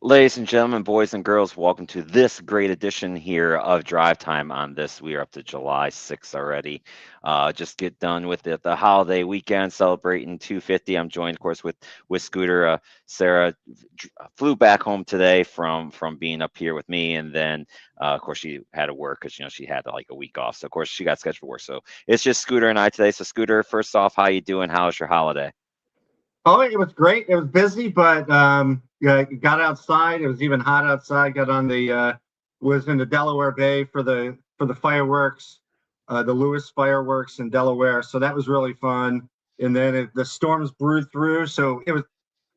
Ladies and gentlemen, boys and girls, welcome to this great edition here of Drive Time on this. We are up to July 6th already. Just get done with the holiday weekend celebrating 250. I'm joined, of course, with Scooter. Sarah flew back home today from being up here with me, and then of course she had to work because she had like a week off. So of course she got scheduled for work. So it's just Scooter and I today. So Scooter, first off, how you doing? How's your holiday? Oh, it was great. It was busy, but yeah, got outside. It was even hot outside. Got on the was in the Delaware Bay for the fireworks, the Lewis fireworks in Delaware. So that was really fun. And then the storms brewed through. So it was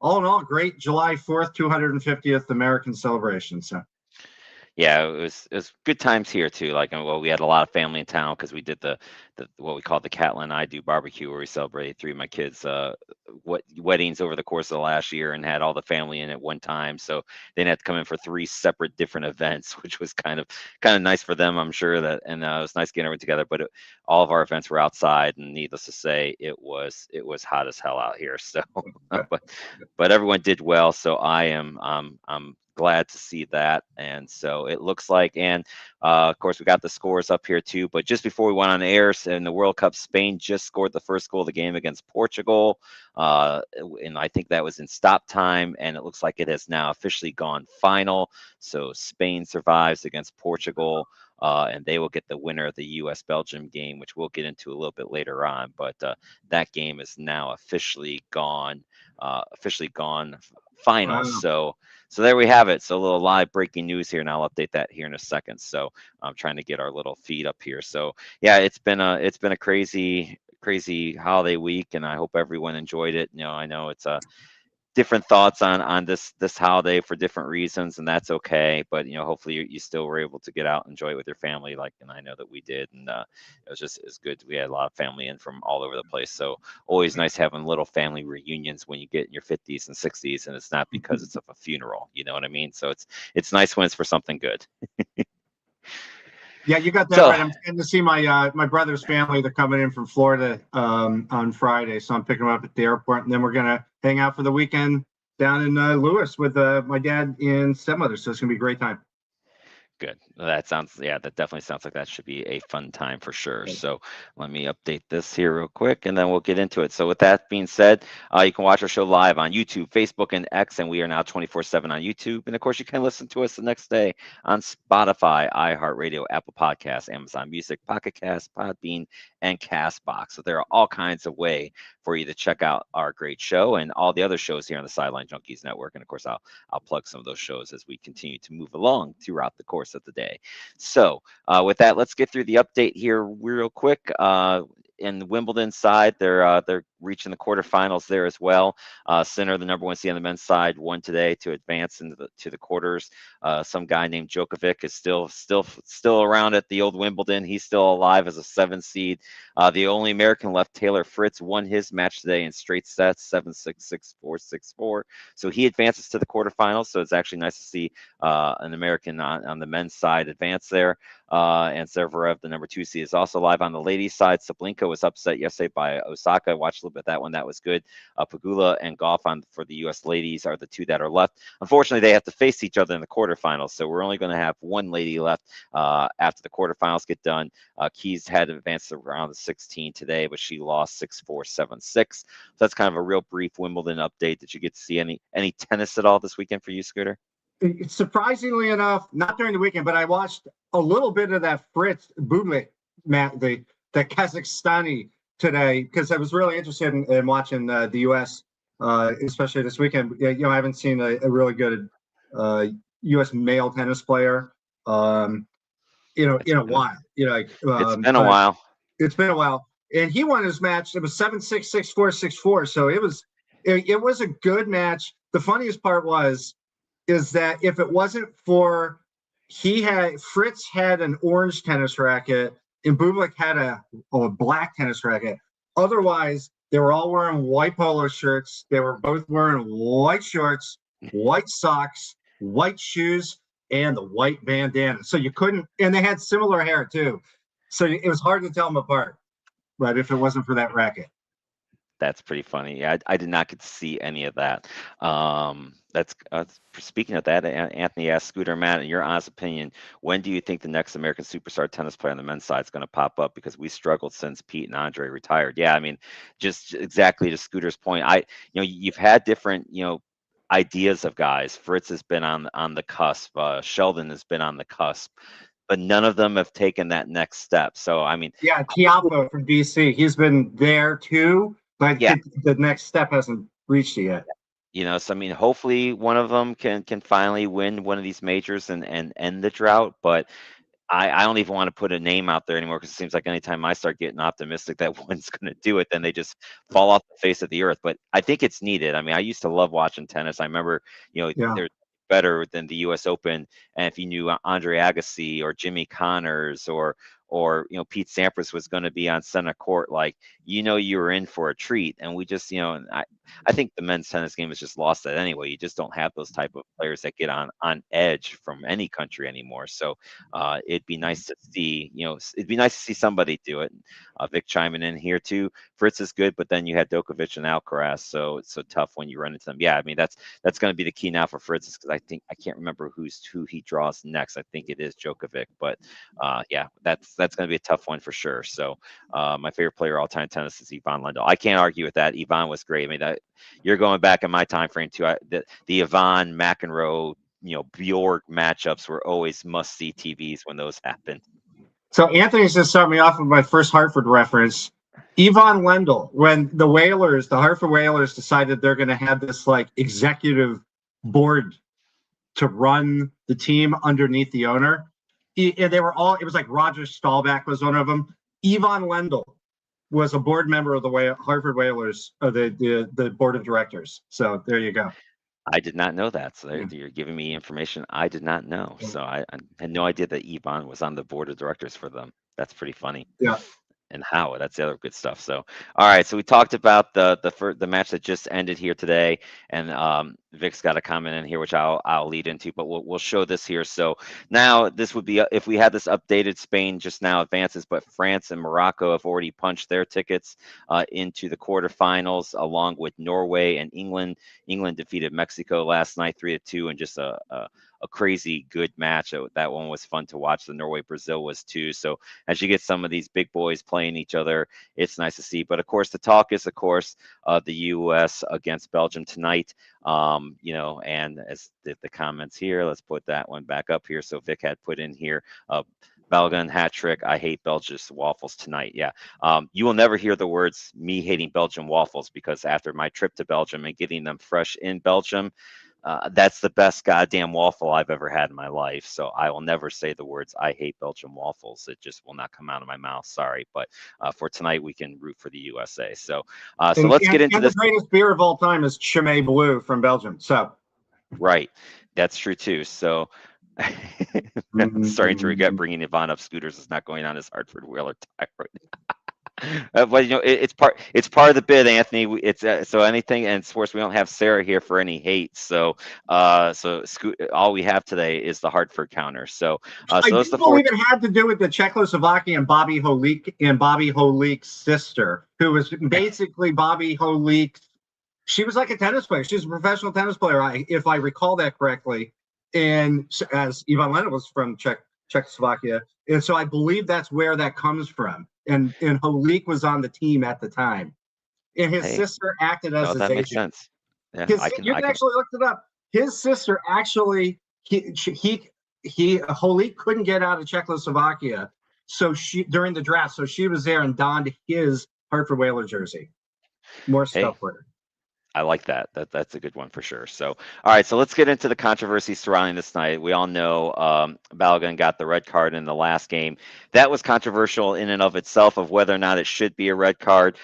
all in all great. July 4th, 250th American celebration. So Yeah, it was good times here too. Like, well, we had a lot of family in town because we did the what we call the Catlin I Do barbecue, where we celebrated three of my kids' weddings over the course of the last year, and had all the family in at one time. So they didn't have to come in for three separate different events, which was kind of nice for them, I'm sure. That and it was nice getting everyone together. But all of our events were outside, and needless to say, it was hot as hell out here. So, but everyone did well. So I'm glad to see that. And so it looks like, and of course, we got the scores up here too. But just before we went on air, in the World Cup, Spain just scored the first goal of the game against Portugal. And I think that was in stop time. And it looks like it has now officially gone final. So Spain survives against Portugal. And they will get the winner of the U.S. Belgium game, which we'll get into a little bit later on. But that game is now officially gone final. wow. So there we have it. So a little live breaking news here, and I'll update that here in a second. So I'm trying to get our little feed up here. So yeah, it's been a crazy holiday week, and I hope everyone enjoyed it. I know it's a different thoughts on this holiday for different reasons, and that's okay. But hopefully you still were able to get out and enjoy it with your family, like, and I know that we did. And it was good. We had a lot of family in from all over the place, so always nice having little family reunions when you get in your 50s and 60s, and it's not because it's of a funeral, you know what I mean? So it's nice when it's for something good. Yeah, you got that So right. I'm going to see my brother's family. They're coming in from Florida on Friday, so I'm picking them up at the airport, and then we're gonna hang out for the weekend down in Lewis with my dad and stepmother. So it's gonna be a great time. good. Yeah, that definitely sounds like that should be a fun time for sure. So let me update this here real quick, and then we'll get into it. So with that being said, you can watch our show live on YouTube, Facebook, and X, and we are now 24/7 on YouTube. And of course, you can listen to us the next day on Spotify, iHeartRadio, Apple Podcasts, Amazon Music, Pocket Cast, Podbean, and Castbox. So there are all kinds of way for you to check out our great show and all the other shows here on the Sideline Junkies Network. And of course, I'll plug some of those shows as we continue to move along throughout the course of the day. So, with that, let's get through the update here real quick. In the Wimbledon side, they're reaching the quarterfinals there as well. Sinner, the number one seed on the men's side, won today to advance into the quarters. Some guy named Djokovic is still around at the old Wimbledon. He's still alive as a 7 seed. The only American left, Taylor Fritz, won his match today in straight sets, 7-6, 6-4, 6-4. So he advances to the quarterfinals. So it's actually nice to see an American on the men's side advance there. And Zverev, the number 2 seed, is also live on the ladies' side. Sablenka was upset yesterday by Osaka. I watched a little bit of that one. That was good. Pagula and Goff for the U.S. ladies are the two that are left. Unfortunately, they have to face each other in the quarterfinals. So we're only going to have one lady left after the quarterfinals get done. Keys had advanced to round of 16 today, but she lost 6-4, 7-6. So that's kind of a real brief Wimbledon update. Did you get to see any tennis at all this weekend for you, Scooter? Surprisingly enough, not during the weekend, but I watched a little bit of that Fritz Bublik match, the Kazakhstani today, because I was really interested in watching the U.S. Especially this weekend. I haven't seen a really good U.S. male tennis player, It's in a been a, while. it's been a But while. it's been a while, and he won his match. It was 7-6, 6-4, 6-4. So it was a good match. The funniest part is that if it wasn't for Fritz had an orange tennis racket and Bublik had a black tennis racket. Otherwise, they were all wearing white polo shirts. They were both wearing white shorts, white socks, white shoes, and the white bandana. So you couldn't, and they had similar hair too. So it was hard to tell them apart, right? If it wasn't for that racket. That's pretty funny. Yeah, I did not get to see any of that. That's speaking of that, Anthony asked Scooter Matt, in your honest opinion, when do you think the next American superstar tennis player on the men's side is going to pop up? Because we struggled since Pete and Andre retired. Yeah, I mean, just exactly to Scooter's point. You've had different, ideas of guys. Fritz has been on the cusp. Sheldon has been on the cusp, but none of them have taken that next step. So I mean, Yeah, Tiafoe from DC, he's been there too, but yeah, the next step hasn't reached it yet. so I mean, hopefully one of them can finally win one of these majors and end the drought. But I don't even want to put a name out there anymore because it seems like anytime I start getting optimistic that one's going to do it, then they just fall off the face of the earth. But I think it's needed. I mean, I used to love watching tennis. I remember, Yeah. there's better than the U.S. Open, and if you knew Andre Agassi or Jimmy Connors or Pete Sampras was going to be on center court, like you were in for a treat. And we just and I think the men's tennis game has just lost that anyway. You just don't have those type of players that get on edge from any country anymore. So it'd be nice to see, it'd be nice to see somebody do it. Vic chiming in here too. Fritz is good, but then you had Djokovic and Alcaraz, so it's so tough when you run into them. Yeah, I mean that's going to be the key now for Fritz, because I can't remember who he draws next. I think it is Djokovic, but yeah, that's going to be a tough one for sure. So my favorite player all time tennis is Ivan Lendl. I can't argue with that. Ivan was great. I mean that you're going back in my time frame too. The Ivan McEnroe Bjork matchups were always must see TVs when those happened. So Anthony's just started me off with my first Hartford reference. Ivan Lendl, when the Hartford Whalers decided they're going to have this like executive board to run the team underneath the owner, and they were all, it was like Roger Staubach was one of them. Ivan Lendl was a board member of the Hartford Whalers, the board of directors. So there you go. I did not know that. So Yeah. you're giving me information I did not know. So I had no idea that Ivan was on the board of directors for them. That's pretty funny. Yeah. And how that's the other good stuff. So all right, so we talked about the match that just ended here today, and Vic's got a comment in here which I'll lead into, but we'll show this here. So now this would be if we had this updated. Spain just now advances, but France and Morocco have already punched their tickets into the quarterfinals, along with Norway and England. England defeated Mexico last night 3-2, and just a crazy good match. That one was fun to watch. The Norway Brazil was too. So as you get some of these big boys playing each other, it's nice to see. But of course, the talk is, of course, the U.S. against Belgium tonight. And as the comments here, let's put that one back up here. So Vic had put in here, Belgian hat trick. I hate Belgian waffles tonight. Yeah. You will never hear the words me hating Belgian waffles, because after my trip to Belgium and getting them fresh in Belgium, that's the best goddamn waffle I've ever had in my life. So I will never say the words I hate Belgian waffles. It just will not come out of my mouth. Sorry. But for tonight, we can root for the USA. So let's get into this. The greatest beer of all time is Chimay Blue from Belgium. So right. That's true too. So starting to regret bringing Yvonne up. Scooters is not going on his Hartford Whaler tie right now. But it's part of the bid, Anthony. It's so anything in sports. We don't have Sarah here for any hate. So all we have today is the Hartford counter. So I those do the four. believe it had to do with the Czechoslovakian and Bobby Holik's sister, who was basically Bobby Holik's. She was like a tennis player. She was a professional tennis player, if I recall that correctly. And as Ivan Lendl was from Czechoslovakia, and so I believe that's where that comes from. And Holik was on the team at the time, and his sister acted as his that agent. makes sense. Yeah, You can actually look it up. His sister actually, Holik couldn't get out of Czechoslovakia, so she during the draft, so she was there and donned his Hartford Whaler jersey. More stuff for her. I like that. That's a good one for sure. So, all right. So let's get into the controversy surrounding this night. We all know Balogun got the red card in the last game. That was controversial in and of itself, of whether or not it should be a red card.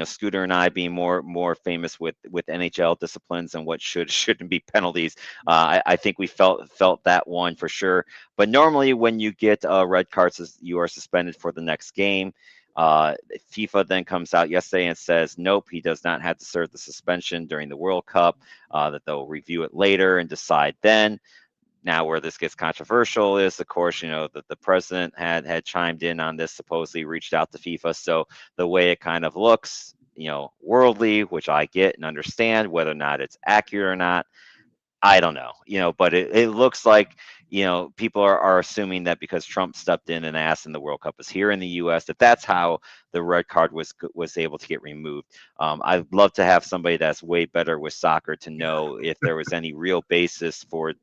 Scooter and I being more famous with NHL disciplines and what shouldn't be penalties. I think we felt that one for sure. But normally, when you get red cards, you are suspended for the next game. FIFA then comes out yesterday and says, nope, he does not have to serve the suspension during the World Cup, that they'll review it later and decide then. Now, where this gets controversial is, of course, that the president had chimed in on this, supposedly reached out to FIFA. So the way it kind of looks, worldly, which I get and understand. Whether or not it's accurate or not, I don't know, but it looks like, people are assuming that because Trump stepped in and asked, and the World Cup is here in the U.S., that's how the red card was able to get removed. I'd love to have somebody that's way better with soccer to know if there was any real basis for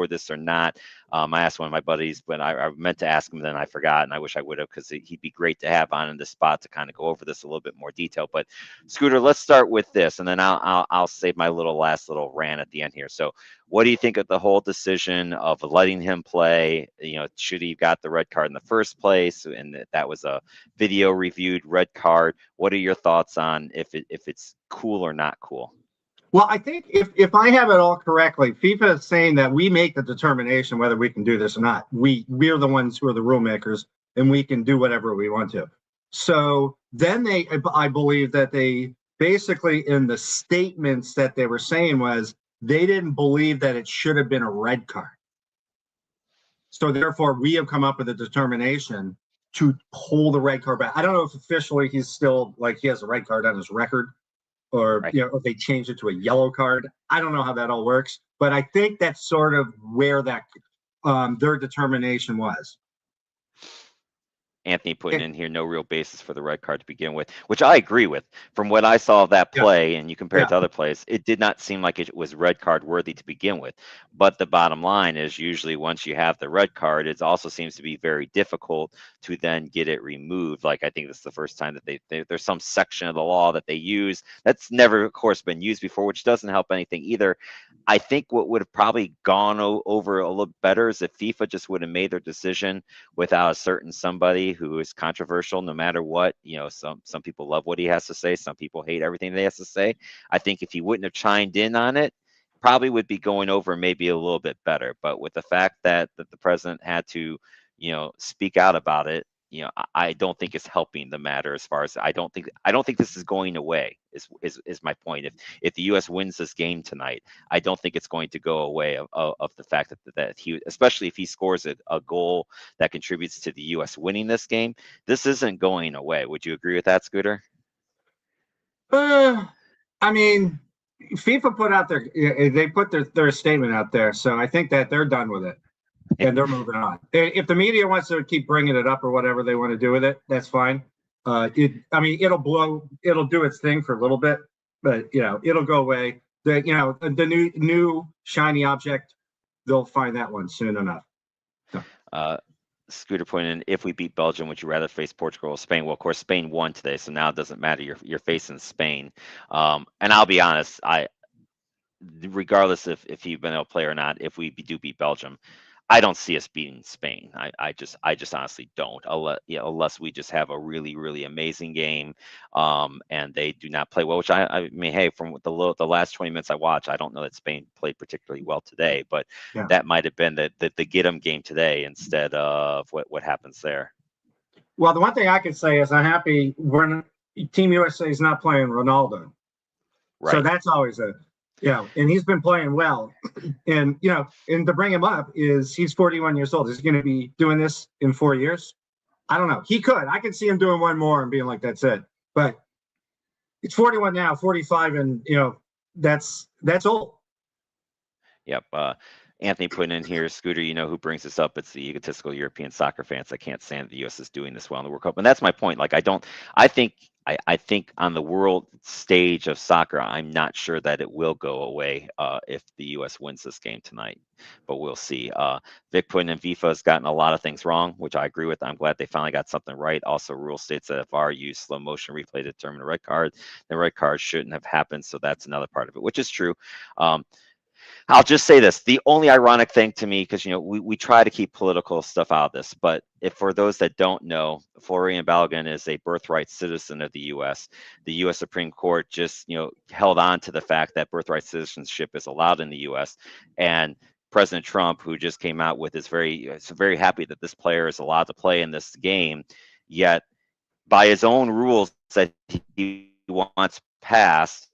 this or not. I asked one of my buddies, but I meant to ask him, then I forgot, and I wish I would have, because he'd be great to have on in the spot to kind of go over this a little bit more detail. But Scooter, let's start with this, and then I'll save my last little rant at the end here. So, what do you think of the whole decision of letting him play? Should he have got the red card in the first place? And that was a video reviewed red card. What are your thoughts on if it's cool or not cool? Well, I think if I have it all correctly, FIFA is saying that we make the determination whether we can do this or not. We're the ones who are the rule makers, and we can do whatever we want to. So then I believe that they basically, in the statements that they were saying, was they didn't believe that it should have been a red card. So therefore, we have come up with a determination to pull the red card back. I don't know if officially he's still, like, he has a red card on his record, or Right. if they changed it to a yellow card. I don't know how that all works, but I think that's sort of where that their determination was. Anthony putting in here no real basis for the red card to begin with, which I agree with. From what I saw of that play, and you compare it to other plays, it did not seem like it was red card worthy to begin with. But the bottom line is, usually once you have the red card, it also seems to be very difficult to then get it removed. Like, I think this is the first time that there's some section of the law that they use that's never, of course, been used before, which doesn't help anything either. I think what would have probably gone over a little better is if FIFA just would have made their decision without a certain somebody who is controversial, no matter what. Some people love what he has to say, some people hate everything that he has to say. I think if he wouldn't have chimed in on it, probably would be going over maybe a little bit better. But with the fact that the president had to speak out about it, I don't think it's helping the matter. As far as I don't think this is going away, is my point. If the U.S. wins this game tonight, I don't think it's going to go away of the fact that he, especially if he scores a goal that contributes to the U.S. winning this game, this isn't going away. Would you agree with that, Scooter? I mean, FIFA put out their statement out there, so I think that they're done with it and they're moving on. If the media wants to keep bringing it up or whatever they want to do with it, that's fine. It'll do its thing for a little bit, but it'll go away. The new shiny object, they'll find that one soon enough. So. Scooter pointed in, if we beat Belgium, would you rather face Portugal or Spain? Well, of course, Spain won today, so now it doesn't matter. You're facing Spain. And I'll be honest, regardless if you've been able to play or not, if we do beat Belgium, I don't see us beating Spain. I just honestly don't, unless we just have a really, really amazing game, and they do not play well. Which I mean, hey, from the last 20 minutes I watched, I don't know that Spain played particularly well today, but that might have been the get 'em game today instead of what happens there. Well, the one thing I can say is I'm happy when Team USA is not playing Ronaldo. Right. So that's always and he's been playing well. And and to bring him up is he's 41 years old. Is he going to be doing this in 4 years? I don't know. He could. I can see him doing one more and being like, that's it. But it's 41 now, 45, and that's old. Yep. Anthony putting in here, Scooter, who brings this up? It's the egotistical European soccer fans that can't stand the U.S. is doing this well in the World Cup. And that's my point. Like, I think on the world stage of soccer, I'm not sure that it will go away if the U.S. wins this game tonight, but we'll see. Vic putting in, FIFA has gotten a lot of things wrong, which I agree with. I'm glad they finally got something right. Also, rule states that if VAR used slow motion replay to determine a red card, the red card shouldn't have happened. So that's another part of it, which is true. I'll just say this. The only ironic thing to me, because, we try to keep political stuff out of this, but if for those that don't know, Florian Balogun is a birthright citizen of the U.S. The U.S. Supreme Court just, held on to the fact that birthright citizenship is allowed in the U.S. And President Trump, who just came out with is very happy that this player is allowed to play in this game, yet by his own rules that he wants passed,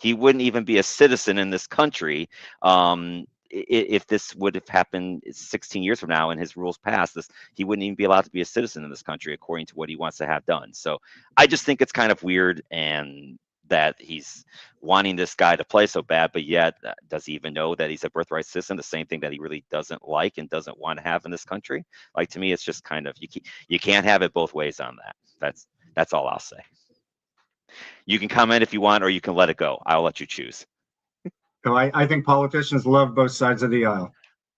he wouldn't even be a citizen in this country if this would have happened 16 years from now and his rules passed, he wouldn't even be allowed to be a citizen in this country according to what he wants to have done. So I just think it's kind of weird, and that he's wanting this guy to play so bad, but yet does he even know that he's a birthright citizen? The same thing that he really doesn't like and doesn't want to have in this country. Like, to me, it's just kind of, you can't have it both ways on that. That's all I'll say. You can comment if you want, or you can let it go. I'll let you choose. No, I think politicians love both sides of the aisle.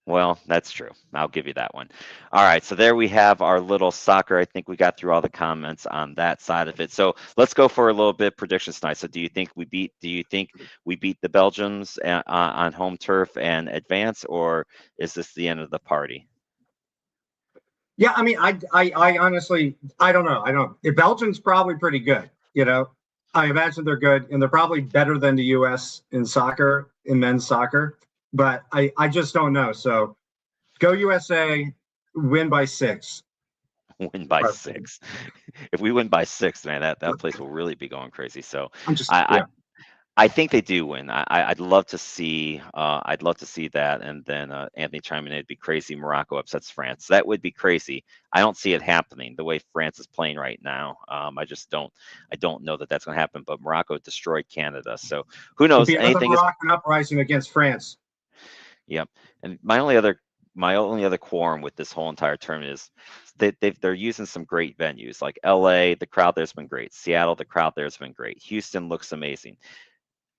Well, that's true. I'll give you that one. All right, so there we have our little soccer. I think we got through all the comments on that side of it. So let's go for a little bit predictions tonight. So do you think we beat the Belgians on home turf and advance, or is this the end of the party? Yeah, I mean, I honestly, I don't know. Belgium's probably pretty good. I imagine they're good, and they're probably better than the U.S. in soccer, in men's soccer. But I just don't know. So go USA, win by 6. Win by 6. If we win by 6, man, that place will really be going crazy. So I think they do win. I'd love to see that, and then Anthony chiming in. It'd be crazy. Morocco upsets France. That would be crazy. I don't see it happening the way France is playing right now. I don't know that that's going to happen. But Morocco destroyed Canada, so who knows? Anything is Moroccan uprising against France. Yep. And my only other quorum with this whole entire tournament is they're using some great venues like LA. The crowd there's been great. Seattle, the crowd there's been great. Houston looks amazing.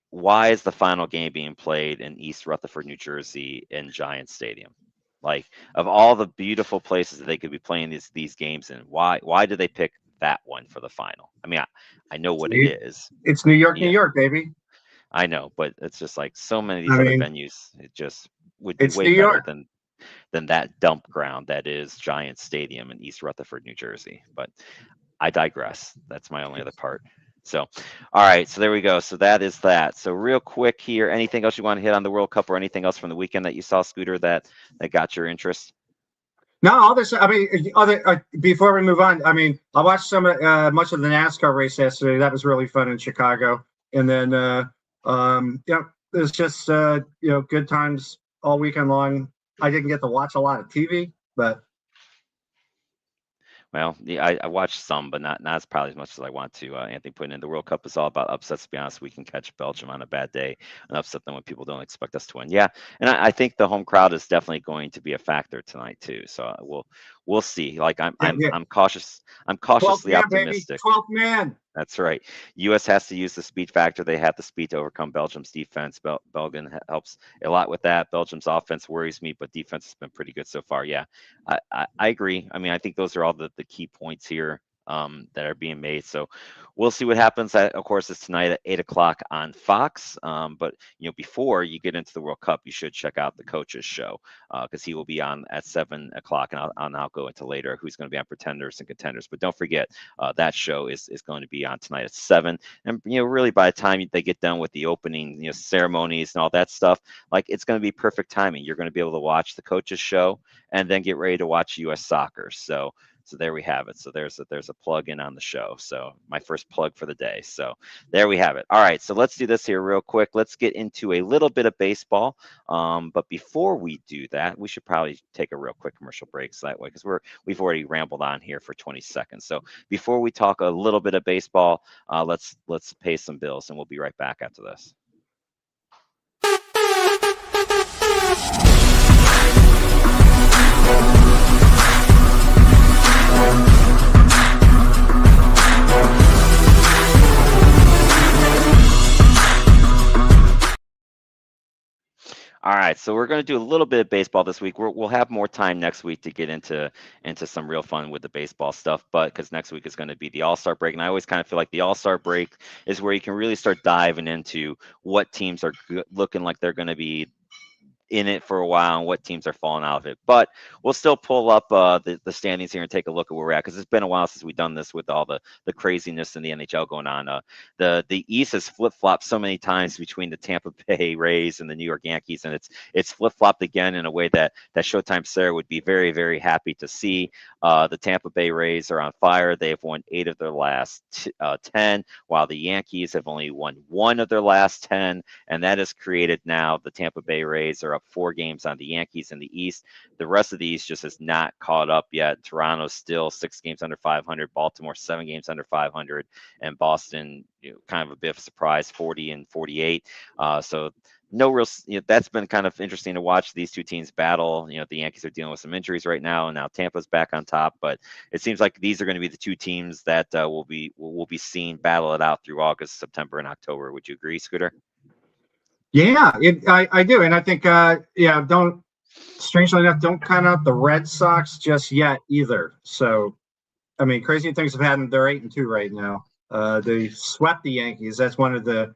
Why is the final game being played in East Rutherford, New Jersey, in Giant Stadium? Like, of all the beautiful places that they could be playing these games in, why did they pick that one for the final? I mean, I know what it is. It's New York, New York, baby. I know, but it's just like so many of these other venues. It just would be way better than that dump ground that is Giant Stadium in East Rutherford, New Jersey. But I digress. That's my only other part. So, all right. So there we go. So that is that. So real quick here, anything else you want to hit on the World Cup, or anything else from the weekend that you saw, Scooter, that got your interest? No, all this. I mean, before we move on, I mean, I watched much of the NASCAR race yesterday. That was really fun in Chicago. And then, it's just good times all weekend long. I didn't get to watch a lot of TV, but. Well, yeah, I watched some, but not as probably as much as I want to. Anthony putting in the World Cup is all about upsets. To be honest, we can catch Belgium on a bad day and upset them when people don't expect us to win. Yeah, and I think the home crowd is definitely going to be a factor tonight too. So we'll see. Like I'm cautious. I'm cautiously optimistic. 12th man. That's right. U.S. has to use the speed factor. They have the speed to overcome Belgium's defense. Belgium helps a lot with that. Belgium's offense worries me, but defense has been pretty good so far. Yeah, I agree. I mean, I think those are all the key points here that are being made. So we'll see what happens. That, of course, is tonight at 8:00 on Fox. But before you get into the World Cup, you should check out the coach's show because he will be on at 7:00, and I'll go into later who's going to be on Pretenders and Contenders. But don't forget that show is going to be on tonight at 7. And really by the time they get done with the opening ceremonies and all that stuff, like, it's going to be perfect timing. You're going to be able to watch the coach's show and then get ready to watch U.S. soccer. So there we have it. So there's a plug in on the show. So my first plug for the day. So there we have it. All right. So let's do this here real quick. Let's get into a little bit of baseball. But before we do that, we should probably take a real quick commercial break, so that way, because we've already rambled on here for 20 seconds. So before we talk a little bit of baseball, let's pay some bills, and we'll be right back after this. All right, so we're going to do a little bit of baseball this week. We'll have more time next week to get into some real fun with the baseball stuff, but because next week is going to be the All-Star break, and I always kind of feel like the All-Star break is where you can really start diving into what teams are looking like they're going to be in it for a while and what teams are falling out of it. But we'll still pull up the standings here and take a look at where we're at, because it's been a while since we've done this with all the craziness in the NHL going on. The East has flip-flopped so many times between the Tampa Bay Rays and the New York Yankees, and it's flip-flopped again in a way that Showtime Sarah would be very, very happy to see. The Tampa Bay Rays are on fire. They have won 8 of their last 10, while the Yankees have only won 1 of their last 10, and that has created now the Tampa Bay Rays are up 4 games on the Yankees in the East. The rest of the East just has not caught up yet. Toronto's still 6 games under 500, Baltimore 7 games under 500, and Boston, kind of a bit of a surprise, 40 and 48. So no real, that's been kind of interesting to watch these two teams battle. The Yankees are dealing with some injuries right now, and now Tampa's back on top. But it seems like these are going to be the two teams that will be seen battle it out through August, September, and October. Would you agree, Scooter? Yeah, I do, and I think don't, strangely enough, don't count out the Red Sox just yet either. So, I mean, crazy things have happened. They're 8-2 right now. They swept the Yankees. That's one of the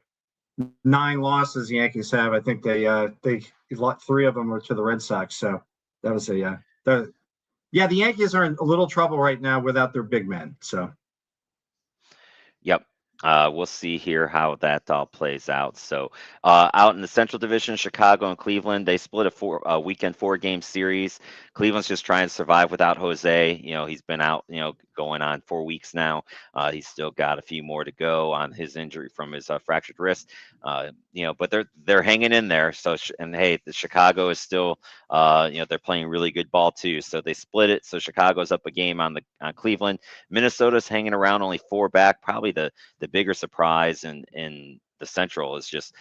9 losses the Yankees have. I think they 3 of them were to the Red Sox. So that was the Yankees are in a little trouble right now without their big men. So. Yep. We'll see here how that all plays out. So out in the Central Division, Chicago and Cleveland, they split a weekend 4-game series. Cleveland's just trying to survive without Jose. He's been out, going on 4 weeks now. He's still got a few more to go on his injury from his fractured wrist. But they're hanging in there. So and hey, the Chicago is still, they're playing really good ball too. So they split it. So Chicago's up a game on Cleveland. Minnesota's hanging around, only 4 back. Probably the bigger surprise in the Central is just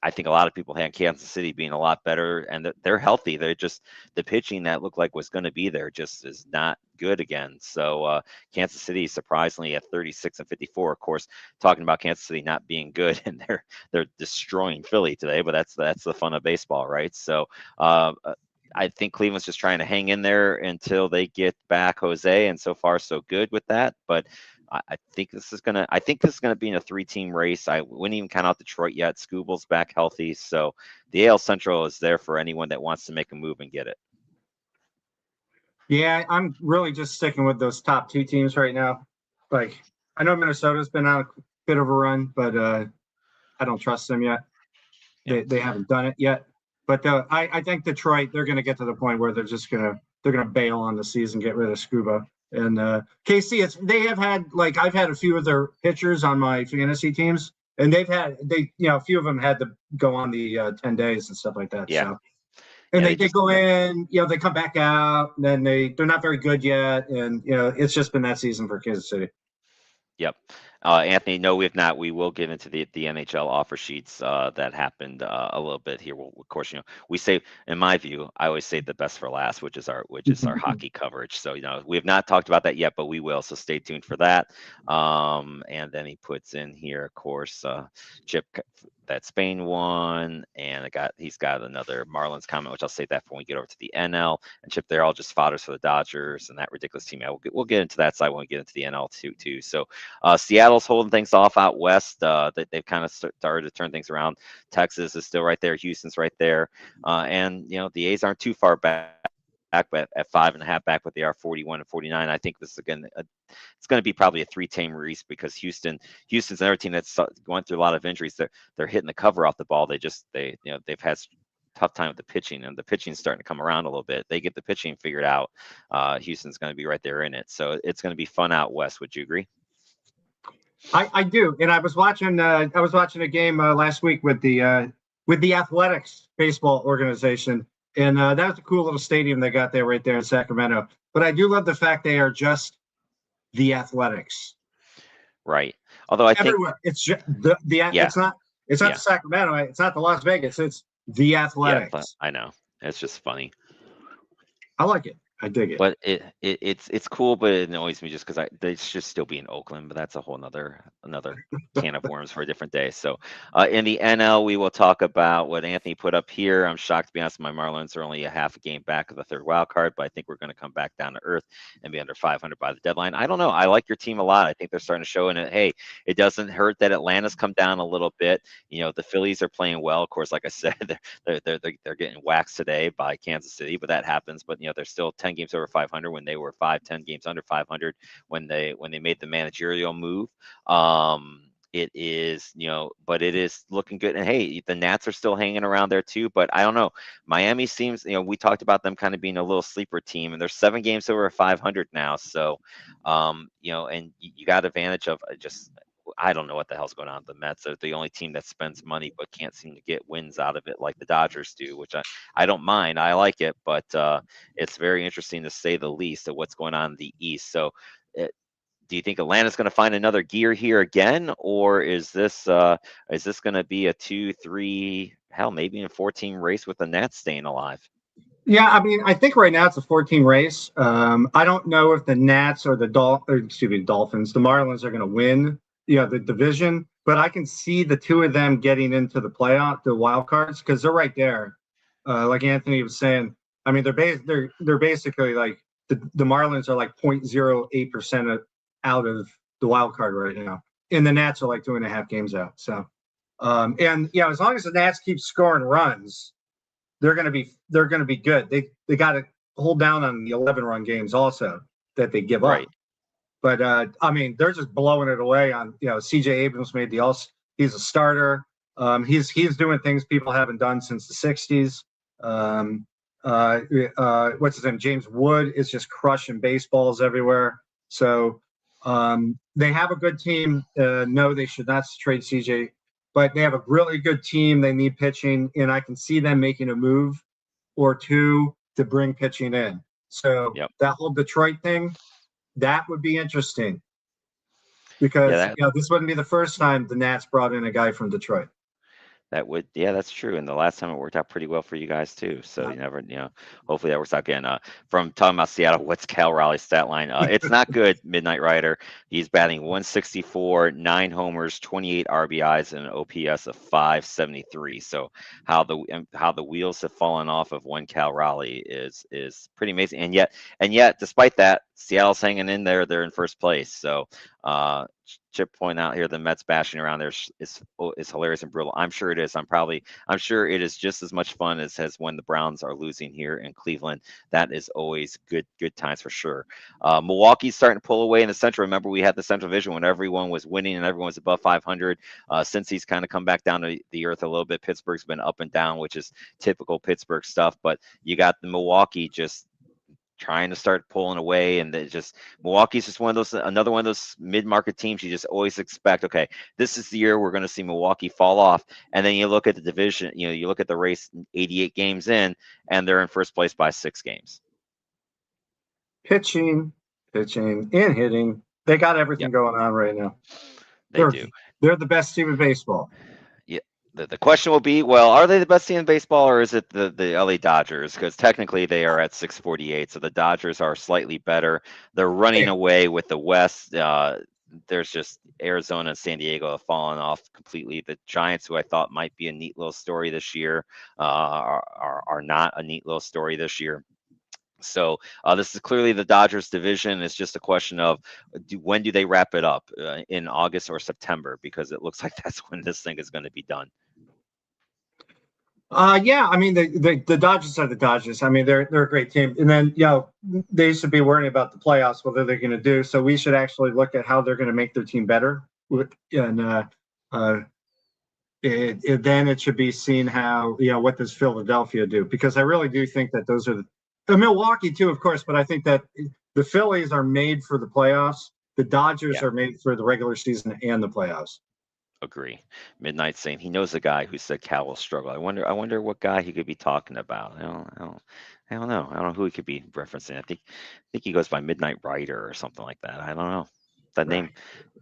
I think a lot of people had Kansas City being a lot better, and they're healthy. They're just, the pitching that looked like was going to be there just is not good again. So Kansas City surprisingly at 36 and 54. Of course, talking about Kansas City not being good, and they're destroying Philly today, but that's the fun of baseball, right? So I think Cleveland's just trying to hang in there until they get back Jose, and so far so good with that. But I think this is gonna be in a 3-team race. I wouldn't even count out Detroit yet. Scooble's back healthy, so the AL Central is there for anyone that wants to make a move and get it. Yeah, I'm really just sticking with those top 2 teams right now. Like, I know Minnesota's been on a bit of a run, but I don't trust them yet. Yeah. They haven't done it yet. But I think Detroit, they're going to get to the point where they're gonna bail on the season, get rid of Scuba. And KC, they have had, like, I've had a few of their pitchers on my fantasy teams, and a few of them had to go on the 10 days and stuff like that. Yeah. So. And they go in, they come back out, and then they're not very good yet. And, it's just been that season for Kansas City. Yep. Anthony, no, we have not. We will get into the NHL offer sheets that happened a little bit here. Of course, we say, in my view, I always say the best for last, which is our hockey coverage. So, we have not talked about that yet, but we will. So stay tuned for that. And then he puts in here, of course, Chip, that Spain one, and he's got another Marlins comment, which I'll save that for when we get over to the NL. And Chip, they're all just fodders for the Dodgers and that ridiculous team. We'll get into that side when we get into the NL too. So Seattle's holding things off out west. They've kind of started to turn things around. Texas is still right there. Houston's right there. And the A's aren't too far back. But at 5.5 back, but they are 41 and 49. I think this is again, it's going to be probably a 3-team race because Houston's another team that's going through a lot of injuries. They're hitting the cover off the ball. They've had tough time with the pitching, and the pitching's starting to come around a little bit. They get the pitching figured out. Houston's going to be right there in it, so it's going to be fun out west. Would you agree? I do, and I was watching a game last week with the Athletics baseball organization. And that was a cool little stadium they got there right there in Sacramento. But I do love the fact they are just the Athletics. Right. Although I everywhere. It's just it's not the Sacramento, it's not the Las Vegas, it's the Athletics. Yeah, I know. It's just funny. I like it. I dig it. But it's cool, but it annoys me just because they should still be in Oakland, but that's a whole another can of worms for a different day. So in the NL, we will talk about what Anthony put up here. I'm shocked, to be honest, my Marlins are only a half a game back of the 3rd wild card, but I think we're going to come back down to earth and be under 500 by the deadline. I don't know. I like your team a lot. I think they're starting to show in it. Hey, it doesn't hurt that Atlanta's come down a little bit. The Phillies are playing well. Of course, like I said, they're getting waxed today by Kansas City, but that happens. But they're still 10 games over 500 when they were 10 games under 500 when they made the managerial move. It is, but it is looking good. And hey, the Nats are still hanging around there too. But I don't know. Miami seems, we talked about them kind of being a little sleeper team, and they're 7 games over 500 now. So, and you got advantage of just I don't know what the hell's going on with the Mets. They're the only team that spends money but can't seem to get wins out of it like the Dodgers do, which I don't mind. I like it, but it's very interesting to say the least of what's going on in the East. So, do you think Atlanta's going to find another gear here again, or is this going to be a 2-3, hell, maybe a 14 race with the Nats staying alive? Yeah, I mean, I think right now it's a 14 race. I don't know if the Nats or the Dolphins, the Marlins are going to win, the division, but I can see the two of them getting into the wild cards, because they're right there. Like Anthony was saying, I mean, they're basically like the Marlins are like 0.08% out of the wild card right now, and the Nats are like 2.5 games out. So, and as long as the Nats keep scoring runs, they're going to be good. They got to hold down on the 11-run games also that they give Right. up. But I mean, they're just blowing it away on, CJ Abrams made he's a starter. He's doing things people haven't done since the 60s. What's his name? James Wood is just crushing baseballs everywhere. So they have a good team. No, they should not trade CJ, but they have a really good team. They need pitching, and I can see them making a move or two to bring pitching in. So Yep. that whole Detroit thing, that would be interesting, because this wouldn't be the first time the Nats brought in a guy from Detroit. That's true. And the last time it worked out pretty well for you guys too. So you never, hopefully that works out again. From talking about Seattle, what's Cal Raleigh's stat line? It's not good, Midnight Rider. He's batting 164, 9 homers, 28 RBIs, and an OPS of 573. So how the wheels have fallen off of one Cal Raleigh is pretty amazing. And yet, despite that, Seattle's hanging in there. They're in first place. So Chip point out here the Mets bashing around there is hilarious and brutal. I'm sure it is. I'm sure it is just as much fun as when the Browns are losing here in Cleveland. That is always good times for sure. Milwaukee's starting to pull away in the Central. Remember, we had the Central Division when everyone was winning and everyone was above 500. Since he's kind of come back down to the earth a little bit, Pittsburgh's been up and down, which is typical Pittsburgh stuff. But you got the Milwaukee just trying to start pulling away, and Milwaukee's just another one of those mid-market teams you just always expect, okay, this is the year we're going to see Milwaukee fall off. And then you look at the division, you look at the race 88 games in, and they're in first place by 6 games. Pitching, and hitting, they got everything going on right now. They do. They're the best team in baseball. Yeah. The question will be, well, are they the best team in baseball, or is it the LA Dodgers? Because technically they are at 648, so the Dodgers are slightly better. They're running away with the West. There's just Arizona and San Diego have fallen off completely. The Giants, who I thought might be a neat little story this year, are not a neat little story this year. So this is clearly the Dodgers division. It's just a question of when do they wrap it up, in August or September, because it looks like that's when this thing is going to be done. Yeah, I mean the Dodgers are the Dodgers. I mean they're a great team, and then they should be worrying about the playoffs, what they're going to do. So we should actually look at how they're going to make their team better, and then it should be seen how what does Philadelphia do, because I really do think that those are the Milwaukee too, of course, but I think that the Phillies are made for the playoffs. The Dodgers are made for the regular season and the playoffs. Agree. Midnight saying he knows a guy who said Cal will struggle. I wonder what guy he could be talking about. I don't know. I don't know who he could be referencing. I think he goes by Midnight Rider or something like that. I don't know. That name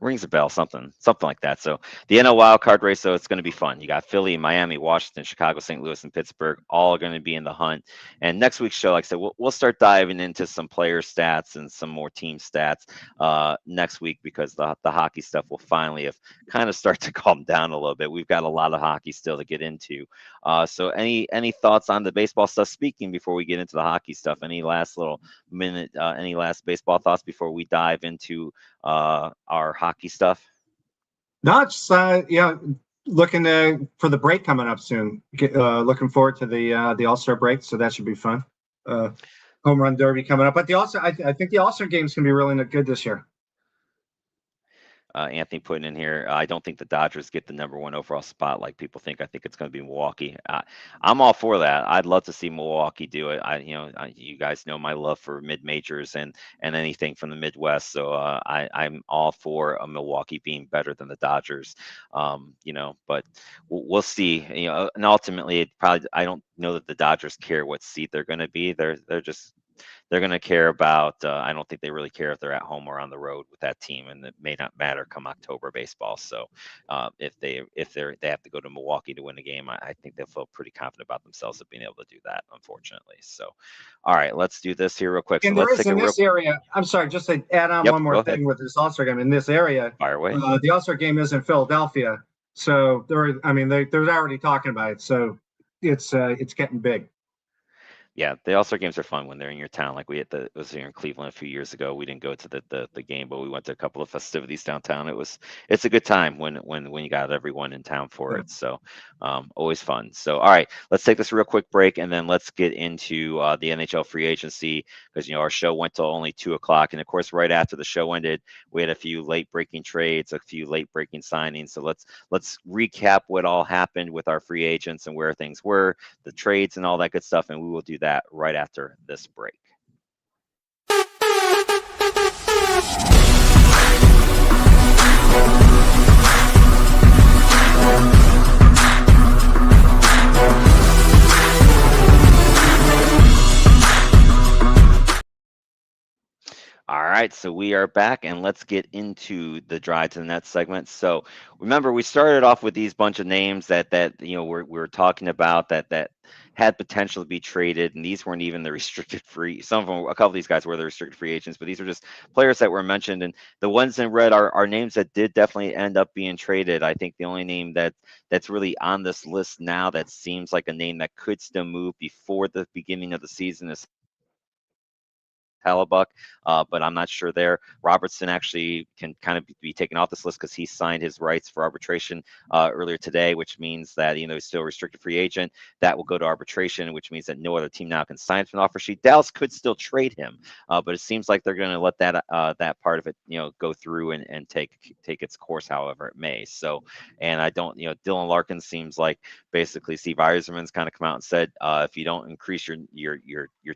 rings a bell, something like that. So the NL wild card race, though, it's going to be fun. You got Philly, Miami, Washington, Chicago, St. Louis, and Pittsburgh, all going to be in the hunt. And next week's show, like I said, we'll start diving into some player stats and some more team stats next week, because the hockey stuff will finally have kind of start to calm down a little bit. We've got a lot of hockey still to get into. So any thoughts on the baseball stuff? Speaking before we get into the hockey stuff, any last little minute, any last baseball thoughts before we dive into our hockey stuff? No, just looking for the break coming up soon. Looking forward to the All-Star break, so that should be fun. Home Run Derby coming up, but I think the All-Star games can be really good this year. Anthony putting in here. I don't think the Dodgers get the #1 overall spot like people think. I think it's going to be Milwaukee. I'm all for that. I'd love to see Milwaukee do it. You guys know my love for mid majors and anything from the Midwest. So I'm all for Milwaukee being better than the Dodgers. But we'll see. And ultimately, I don't know that the Dodgers care what seed they're going to be. They're going to care about. I don't think they really care if they're at home or on the road with that team, and it may not matter come October baseball. So if they have to go to Milwaukee to win the game, I think they'll feel pretty confident about themselves of being able to do that. Unfortunately, so all right, let's do this here real quick. So And there let's is take in a real. this area. I'm sorry, just to add on Yep, one go more ahead. thing with this All-Star game in this area. Fire away. The All-Star game is in Philadelphia, so they're already talking about it. So it's getting big. Yeah, the All-Star games are fun when they're in your town. Like it was here in Cleveland a few years ago. We didn't go to the game, but we went to a couple of festivities downtown. It's a good time when you got everyone in town for Yeah. it. So always fun. So all right, let's take this real quick break and then let's get into the NHL free agency because our show went till only 2 o'clock, and of course right after the show ended, we had a few late breaking trades, a few late breaking signings. So let's recap what all happened with our free agents and where things were, the trades and all that good stuff, and we will do that right after this break. All right, so we are back and let's get into the drive to the net segment. So remember, we started off with these bunch of names that we're talking about that had potential to be traded, and these weren't even the restricted free. Some of them, a couple of these guys were the restricted free agents, but these are just players that were mentioned. And the ones in red are names that did definitely end up being traded. I think the only name that's really on this list now that seems like a name that could still move before the beginning of the season is Hellebuck, but I'm not sure there. Robertson actually can kind of be taken off this list because he signed his rights for arbitration earlier today, which means that he's still a restricted free agent. That will go to arbitration, which means that no other team now can sign from an offer sheet. Dallas could still trade him, but it seems like they're going to let that part of it go through and take its course however it may. So, and I don't Dylan Larkin seems like basically Steve Yzerman's kind of come out and said if you don't increase your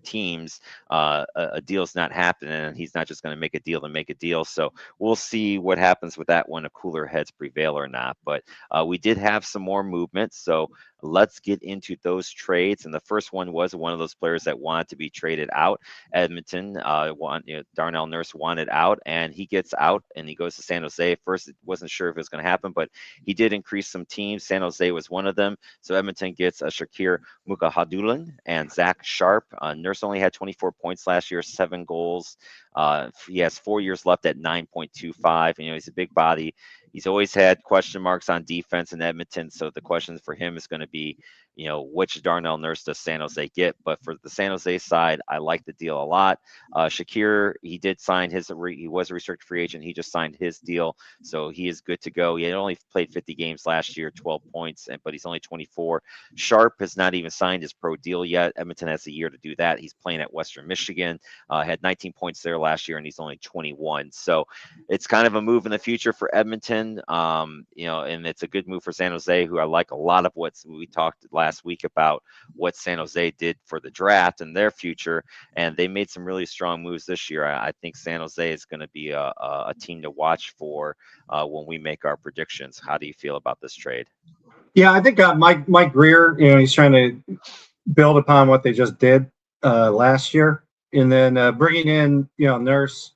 teams, a deal's not happening, and he's not just going to make a deal to make a deal. So we'll see what happens with that when a cooler heads prevail or not. But we did have some more movement, so let's get into those trades. And the first one was one of those players that wanted to be traded out. Edmonton, Darnell Nurse wanted out, and he gets out and he goes to San Jose. First, it wasn't sure if it was going to happen, but he did increase some teams. San Jose was one of them. So Edmonton gets Shakir Mukhamadullin and Zach Sharp. Nurse only had 24 points last year, 7 goals. He has 4 years left at 9.25. He's a big body. He's always had question marks on defense in Edmonton. So the question for him is going to be, which Darnell Nurse does San Jose get? But for the San Jose side, I like the deal a lot. Shakir, he did sign he was a restricted free agent. He just signed his deal. So he is good to go. He had only played 50 games last year, 12 points, but he's only 24. Sharp has not even signed his pro deal yet. Edmonton has a year to do that. He's playing at Western Michigan, had 19 points there last year, and he's only 21. So it's kind of a move in the future for Edmonton, and it's a good move for San Jose, who I like a lot of what we talked last week about what San Jose did for the draft and their future, and they made some really strong moves this year. I think San Jose is going to be a team to watch for when we make our predictions. How do you feel about this trade? Yeah, I think Mike Greer, he's trying to build upon what they just did last year, and then bringing in Nurse,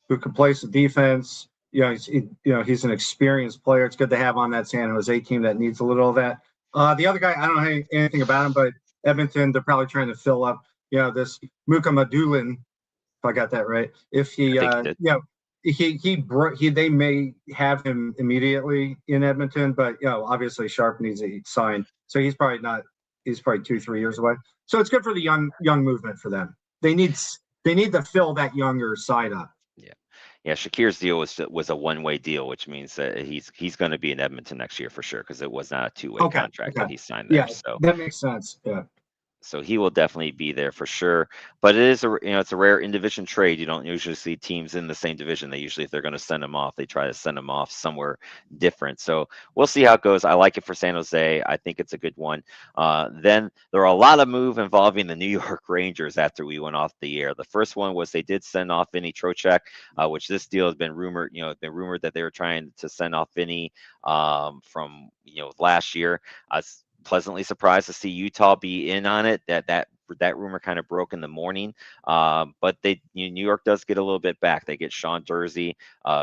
who can play some defense. He's an experienced player. It's good to have on that San Jose team that needs a little of that. The other guy, I don't know anything about him, but Edmonton, they're probably trying to fill up, this Mukhamadullin, if I got that right. If he, they may have him immediately in Edmonton, but obviously Sharp needs a sign, so he's probably 2-3 years away. So it's good for the young movement for them. They need to fill that younger side up. Yeah, Shakir's deal was a one-way deal, which means that he's going to be in Edmonton next year for sure because it was not a two-way contract that he signed there. Yeah, so that makes sense. Yeah. So he will definitely be there for sure. But it is it's a rare in division trade. You don't usually see teams in the same division. They usually, if they're going to send him off, they try to send him off somewhere different. So we'll see how it goes. I like it for San Jose. I think it's a good one. Then there are a lot of move involving the New York Rangers after we went off the air. The first one was they did send off Vinny Trocheck, which this deal has been rumored. Been rumored that they were trying to send off Vinny from last year. Pleasantly surprised to see Utah be in on it. That rumor kind of broke in the morning, but New York does get a little bit back. They get Sean Dursey,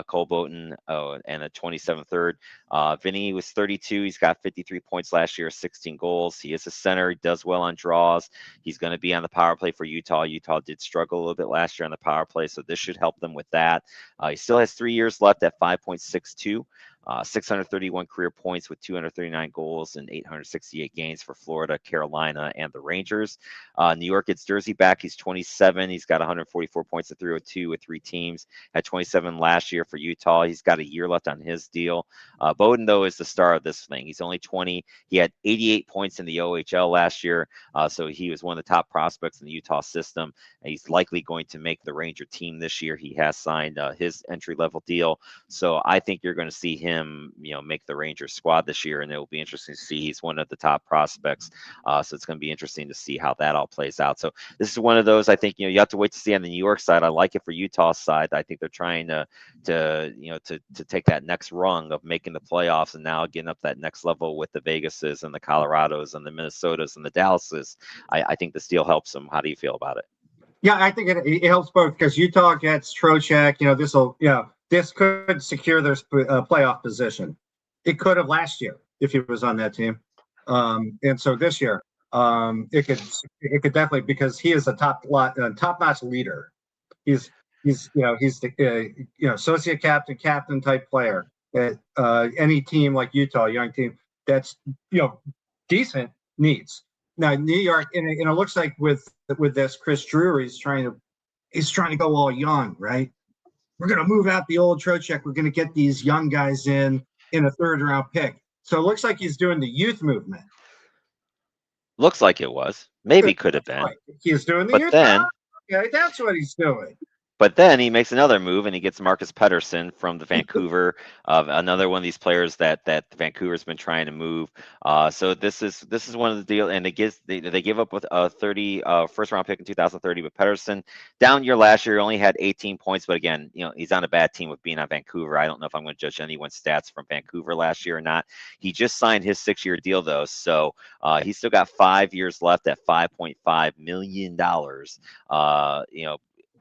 Cole Boughton, and a 27th third. Vinny was 32. He's got 53 points last year, 16 goals. He is a center. He does well on draws. He's going to be on the power play for Utah. Utah did struggle a little bit last year on the power play, so this should help them with that. He still has 3 years left at 5.62. 631 career points with 239 goals and 868 games for Florida, Carolina, and the Rangers. New York gets Dursey back. He's 27. He's got 144 points at 302 with 3 teams. Had 27 last year for Utah. He's got a year left on his deal. Bowden, though, is the star of this thing. He's only 20. He had 88 points in the OHL last year, so he was one of the top prospects in the Utah system. And he's likely going to make the Ranger team this year. He has signed his entry-level deal, so I think you're going to see him make the Rangers squad this year, and it will be interesting to see. He's one of the top prospects, so it's going to be interesting to see how that all plays out. So this is one of those, I think, you have to wait to see on the New York side. I like it for Utah's side. I think they're trying to take that next rung of making the playoffs and now getting up that next level with the Vegases and the Colorados and the Minnesotas and the Dallases. I think this deal helps them. How do you feel about it? Yeah, I think it helps both because Utah gets Trocheck. This could secure their playoff position. It could have last year if he was on that team, and so this year it could definitely, because he is a top-notch leader. He's the associate captain type player that any team like Utah, young team that's decent, needs. Now New York, and it looks like with this Chris Drury, he's trying to go all young, right? We're going to move out the old Trocheck. We're going to get these young guys in a third-round pick. So it looks like he's doing the youth movement. Looks like it was. Maybe could have been. Right. He's doing the but youth. Then, okay, that's what he's doing. But then he makes another move and he gets Marcus Pettersson from the Vancouver, another one of these players that Vancouver's been trying to move. So this is one of the deal, and they give up with a 30 first round pick in 2030. But Pettersson, down year last year, only had 18 points. But again, he's on a bad team with being on Vancouver. I don't know if I'm going to judge anyone's stats from Vancouver last year or not. He just signed his 6-year deal though, so he's still got 5 years left at $5.5 million.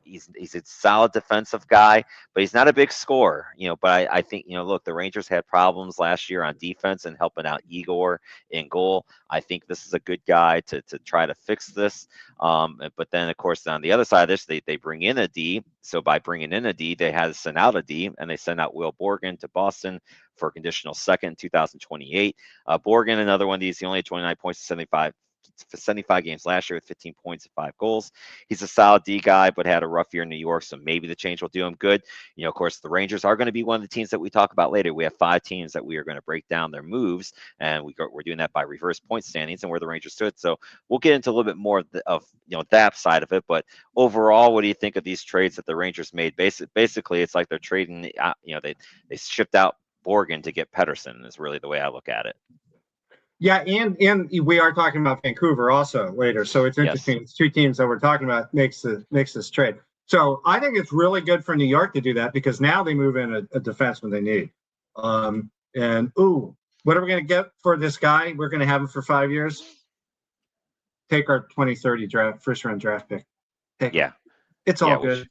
He's a solid defensive guy, but he's not a big scorer, But I think, look, the Rangers had problems last year on defense and helping out Igor in goal. I think this is a good guy to try to fix this. But then, of course, on the other side of this, they bring in a D. So by bringing in a D, they had to send out a D, and they send out Will Borgen to Boston for a conditional second in 2028. Borgen, another one of these, he only had 29 points to 75 games last year with 15 points and 5 goals. He's a solid D guy, but had a rough year in New York, so maybe the change will do him good. Of course, the Rangers are going to be one of the teams that we talk about later. We have 5 teams that we are going to break down their moves, and we're doing that by reverse point standings and where the Rangers stood. So we'll get into a little bit more of that side of it. But overall, what do you think of these trades that the Rangers made? Basically, it's like they're trading. They shipped out Borgen to get Pettersson. Is really the way I look at it. Yeah, and we are talking about Vancouver also later, so it's interesting. Yes. It's 2 teams that we're talking about makes this trade. So I think it's really good for New York to do that because now they move in a defenseman they need. What are we going to get for this guy? We're going to have him for 5 years. Take our 2030 first-round draft pick. It's all good.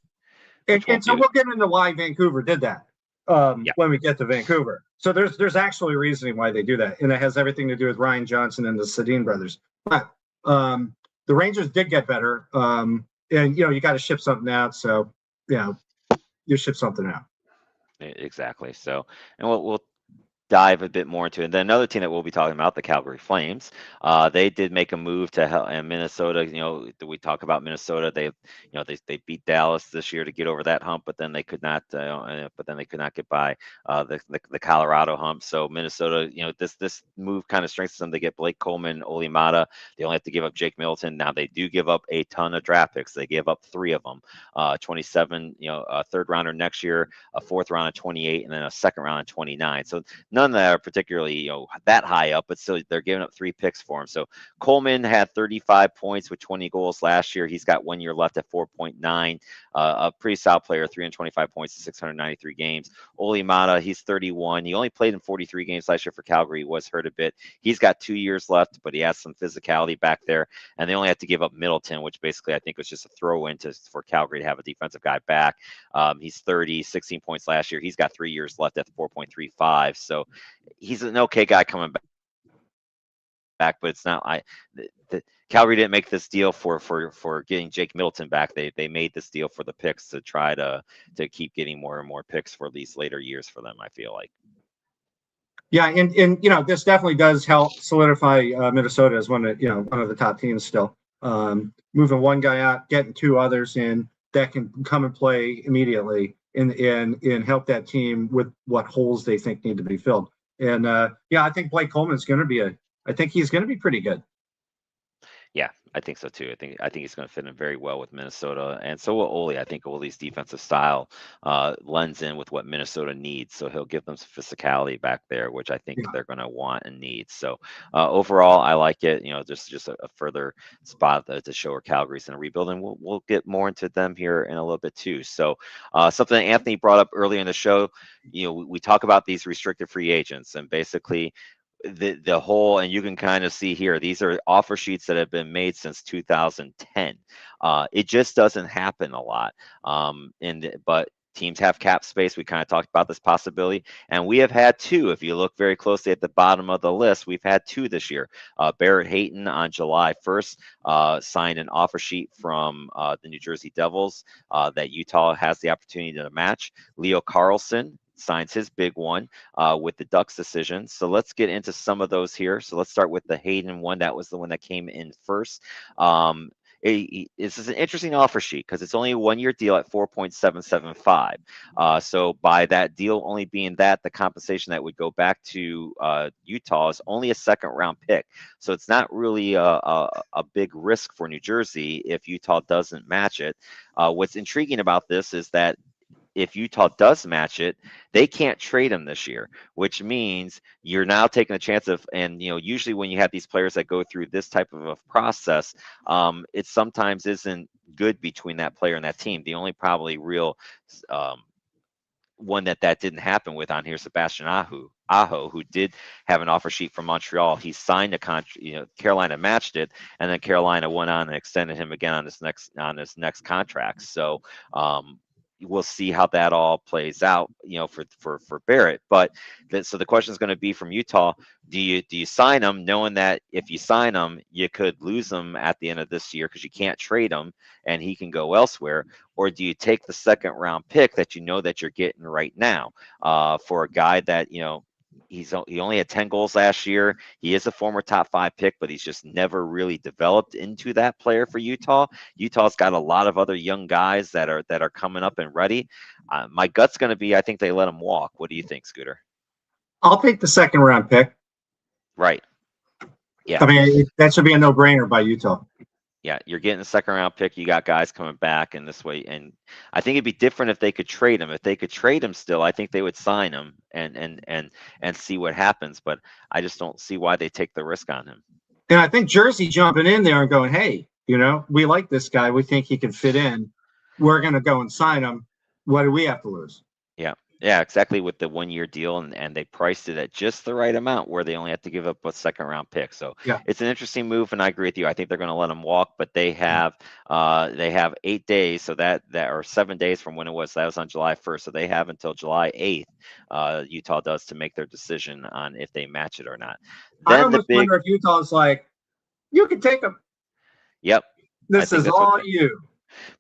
And so we'll get into why Vancouver did that. When we get to Vancouver. So there's actually reasoning why they do that, and it has everything to do with Ryan Johnson and the Sedin brothers. But the Rangers did get better, and you got to ship something out. So you ship something out. Exactly. So, and we'll dive a bit more into it. And then another team that we'll be talking about, the Calgary Flames, they did make a move to help. And Minnesota, we talk about Minnesota. They beat Dallas this year to get over that hump, but then they could not. But then they could not get by the Colorado hump. So Minnesota, this move kind of strengthens them. They get Blake Coleman, Oli Mata. They only have to give up Jake Middleton. Now they do give up a ton of draft picks. They give up 3 of them, 27, a third rounder next year, a fourth round of 28, and then a second round of 29. So none that are particularly that high up, but still they're giving up 3 picks for him. So Coleman had 35 points with 20 goals last year. He's got 1 year left at 4.9. A pretty solid player, 325 points in 693 games. Oli Mata, he's 31. He only played in 43 games last year for Calgary. He was hurt a bit. He's got 2 years left, but he has some physicality back there. And they only have to give up Middleton, which basically I think was just a throw in for Calgary to have a defensive guy back. He's 30, 16 points last year. He's got 3 years left at 4.35. So he's an okay guy coming back, but it's not. The Calgary didn't make this deal for getting Jake Middleton back. They made this deal for the picks to try to keep getting more and more picks for these later years for them, I feel like. Yeah, and this definitely does help solidify Minnesota as one of the top teams still. Moving one guy out, getting 2 others in that can come and play immediately and help that team with what holes they think need to be filled. And I think Blake Coleman's going to be I think he's going to be pretty good. Yeah, I think so too. I think he's going to fit in very well with Minnesota, and so will Oli. I think Oli's defensive style lends in with what Minnesota needs, so he'll give them some physicality back there, which I think they're going to want and need. So overall, I like it. Just a further spot to show where Calgary's in a rebuild, and we'll get more into them here in a little bit too. So something that Anthony brought up earlier in the show, we talk about these restricted free agents, and basically the whole, and you can kind of see here, these are offer sheets that have been made since 2010. It just doesn't happen a lot. But teams have cap space. We kind of talked about this possibility, and we have had 2. If you look very closely at the bottom of the list, we've had 2 this year. Barrett Hayton on July 1st signed an offer sheet from the New Jersey Devils that Utah has the opportunity to match. Leo Carlson signs his big one with the Ducks decision. So let's get into some of those here. So let's start with the Hayden one. That was the one that came in first. This is an interesting offer sheet because it's only a 1 year deal at 4.775. So by that deal only being that, the compensation that would go back to Utah is only a second round pick. So it's not really a big risk for New Jersey if Utah doesn't match it. What's intriguing about this is that if Utah does match it, they can't trade him this year, which means you're now taking a chance of, and usually when you have these players that go through this type of a process, it sometimes isn't good between that player and that team. The only probably real one that didn't happen with on here, Sebastian Aho, who did have an offer sheet from Montreal. He signed a contract. Carolina matched it, and then Carolina went on and extended him again on his next contract. So we'll see how that all plays out, for Barrett. But so the question is going to be from Utah: do you sign him, knowing that if you sign him, you could lose him at the end of this year because you can't trade him and he can go elsewhere, or do you take the second round pick that that you're getting right now for a guy that he only had 10 goals last year. He is a former top 5 pick, but he's just never really developed into that player for Utah. Utah's got a lot of other young guys that are coming up and ready. My gut's going to be, I think they let him walk. What do you think, Scooter? I'll take the second round pick. Right. Yeah. I mean, that should be a no-brainer by Utah. Yeah, you're getting a second round pick. You got guys coming back in this way, and I think it'd be different if they could trade him. If they could trade him still, I think they would sign him and see what happens. But I just don't see why they take the risk on him. And I think Jersey jumping in there and going, "Hey, we like this guy. We think he can fit in. We're going to go and sign him. What do we have to lose?" Yeah, exactly, with the 1 year deal, and they priced it at just the right amount where they only have to give up a second round pick. So it's an interesting move, and I agree with you. I think they're going to let him walk, but they have 8 days, so that or 7 days from when it was. That was on July 1st, so they have until July 8th. Utah does to make their decision on if they match it or not. Then I almost wonder if Utah's like, "You can take him. Yep. This is all you."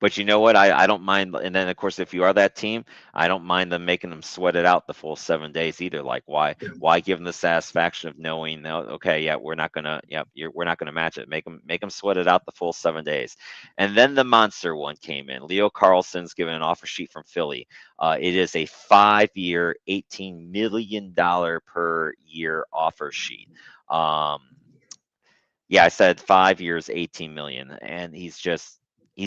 But you know what? I don't mind. And then of course, if you are that team, I don't mind them making them sweat it out the full 7 days either. Like why give them the satisfaction of knowing, no, okay, yeah, we're not gonna, yeah, we're not gonna match it. Make them sweat it out the full 7 days. And then the monster one came in. Leo Carlson's given an offer sheet from Philly. It is a 5-year, $18 million per year offer sheet. Um, yeah, I said 5 years, 18 million, and he's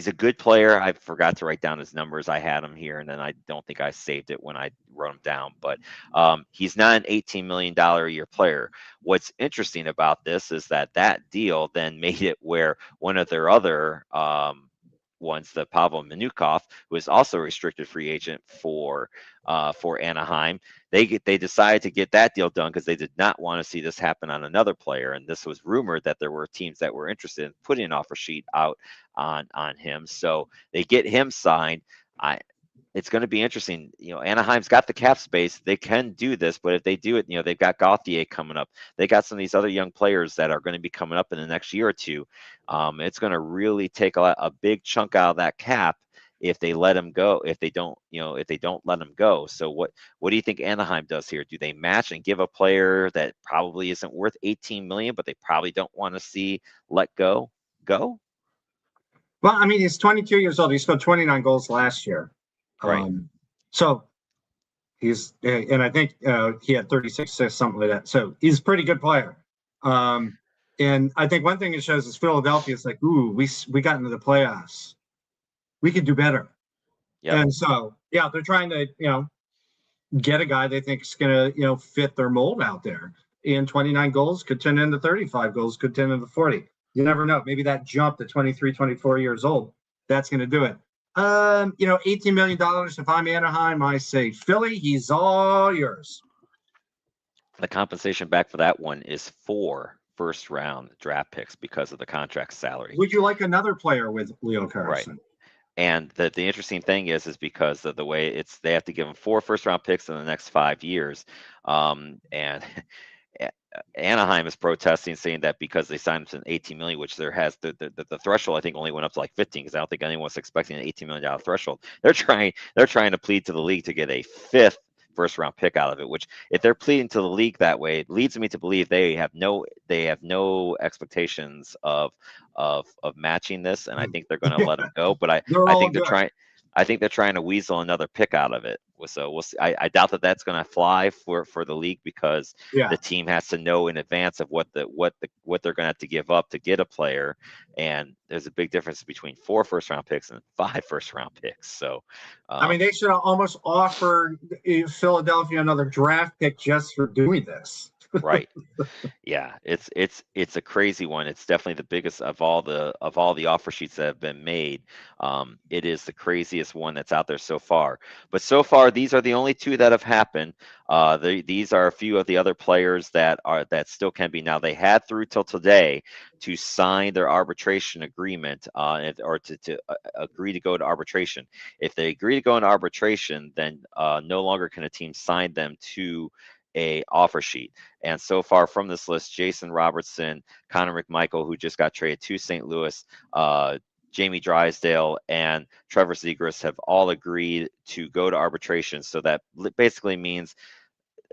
a good player. I forgot to write down his numbers. I had him here, and then I don't think I saved it when I wrote him down. But he's not an $18 million a year player. What's interesting about this is that deal then made it where one of their other ones, the Pavel Minukov, who is also a restricted free agent for Anaheim, they decided to get that deal done because they did not want to see this happen on another player. And this was rumored that there were teams that were interested in putting an offer sheet out on him. So they get him signed. I It's going to be interesting. Anaheim's got the cap space. They can do this, but if they do it, they've got Gauthier coming up. They got some of these other young players that are going to be coming up in the next year or two. It's going to really take a big chunk out of that cap if they let him go. If they don't let him go. So what do you think Anaheim does here? Do they match and give a player that probably isn't worth 18 million, but they probably don't want to see let go? Well, I mean, he's 22 years old. He scored 29 goals last year. Right. So and I think he had 36 assists, something like that. So he's a pretty good player. And I think one thing it shows is Philadelphia is like, ooh, we got into the playoffs. We could do better. Yep. And so, yeah, they're trying to, get a guy they think is going to, fit their mold out there. And 29 goals could turn into 35 goals, could turn into 40. You never know. Maybe that jump to 23, 24 years old, that's going to do it. $18 million. If I'm Anaheim, I say, Philly, he's all yours. The compensation back for that one is 4 first-round draft picks because of the contract salary. Would you like another player with Leo Carlson? Right. And the interesting thing is because of the way they have to give him 4 first-round picks in the next 5 years. And Anaheim is protesting, saying that because they signed him to an 18 million, which there has the threshold, I think only went up to like 15, because I don't think anyone was expecting an $18 million threshold. They're trying to plead to the league to get a 5th first round pick out of it, which if they're pleading to the league that way, it leads me to believe they have no expectations of matching this, and I think they're going to let him go. But I think they're trying to weasel another pick out of it. So we'll see. I doubt that that's going to fly for the league, because the team has to know in advance of what they're going to have to give up to get a player, and there's a big difference between 4 first round picks and 5 first round picks. So I mean, they should almost offer Philadelphia another draft pick just for doing this. Right. Yeah, it's a crazy one. It's definitely the biggest of all the offer sheets that have been made. It is the craziest one that's out there so far. But so far, these are the only 2 that have happened. These are a few of the other players that still can be. Now, they had through till today to sign their arbitration agreement, or to agree to go to arbitration. If they agree to go into arbitration, then no longer can a team sign them to a offer sheet. And so far from this list, Jason Robertson, Connor McMichael, who just got traded to St. Louis, Jamie Drysdale, and Trevor Zegras have all agreed to go to arbitration. So that basically means,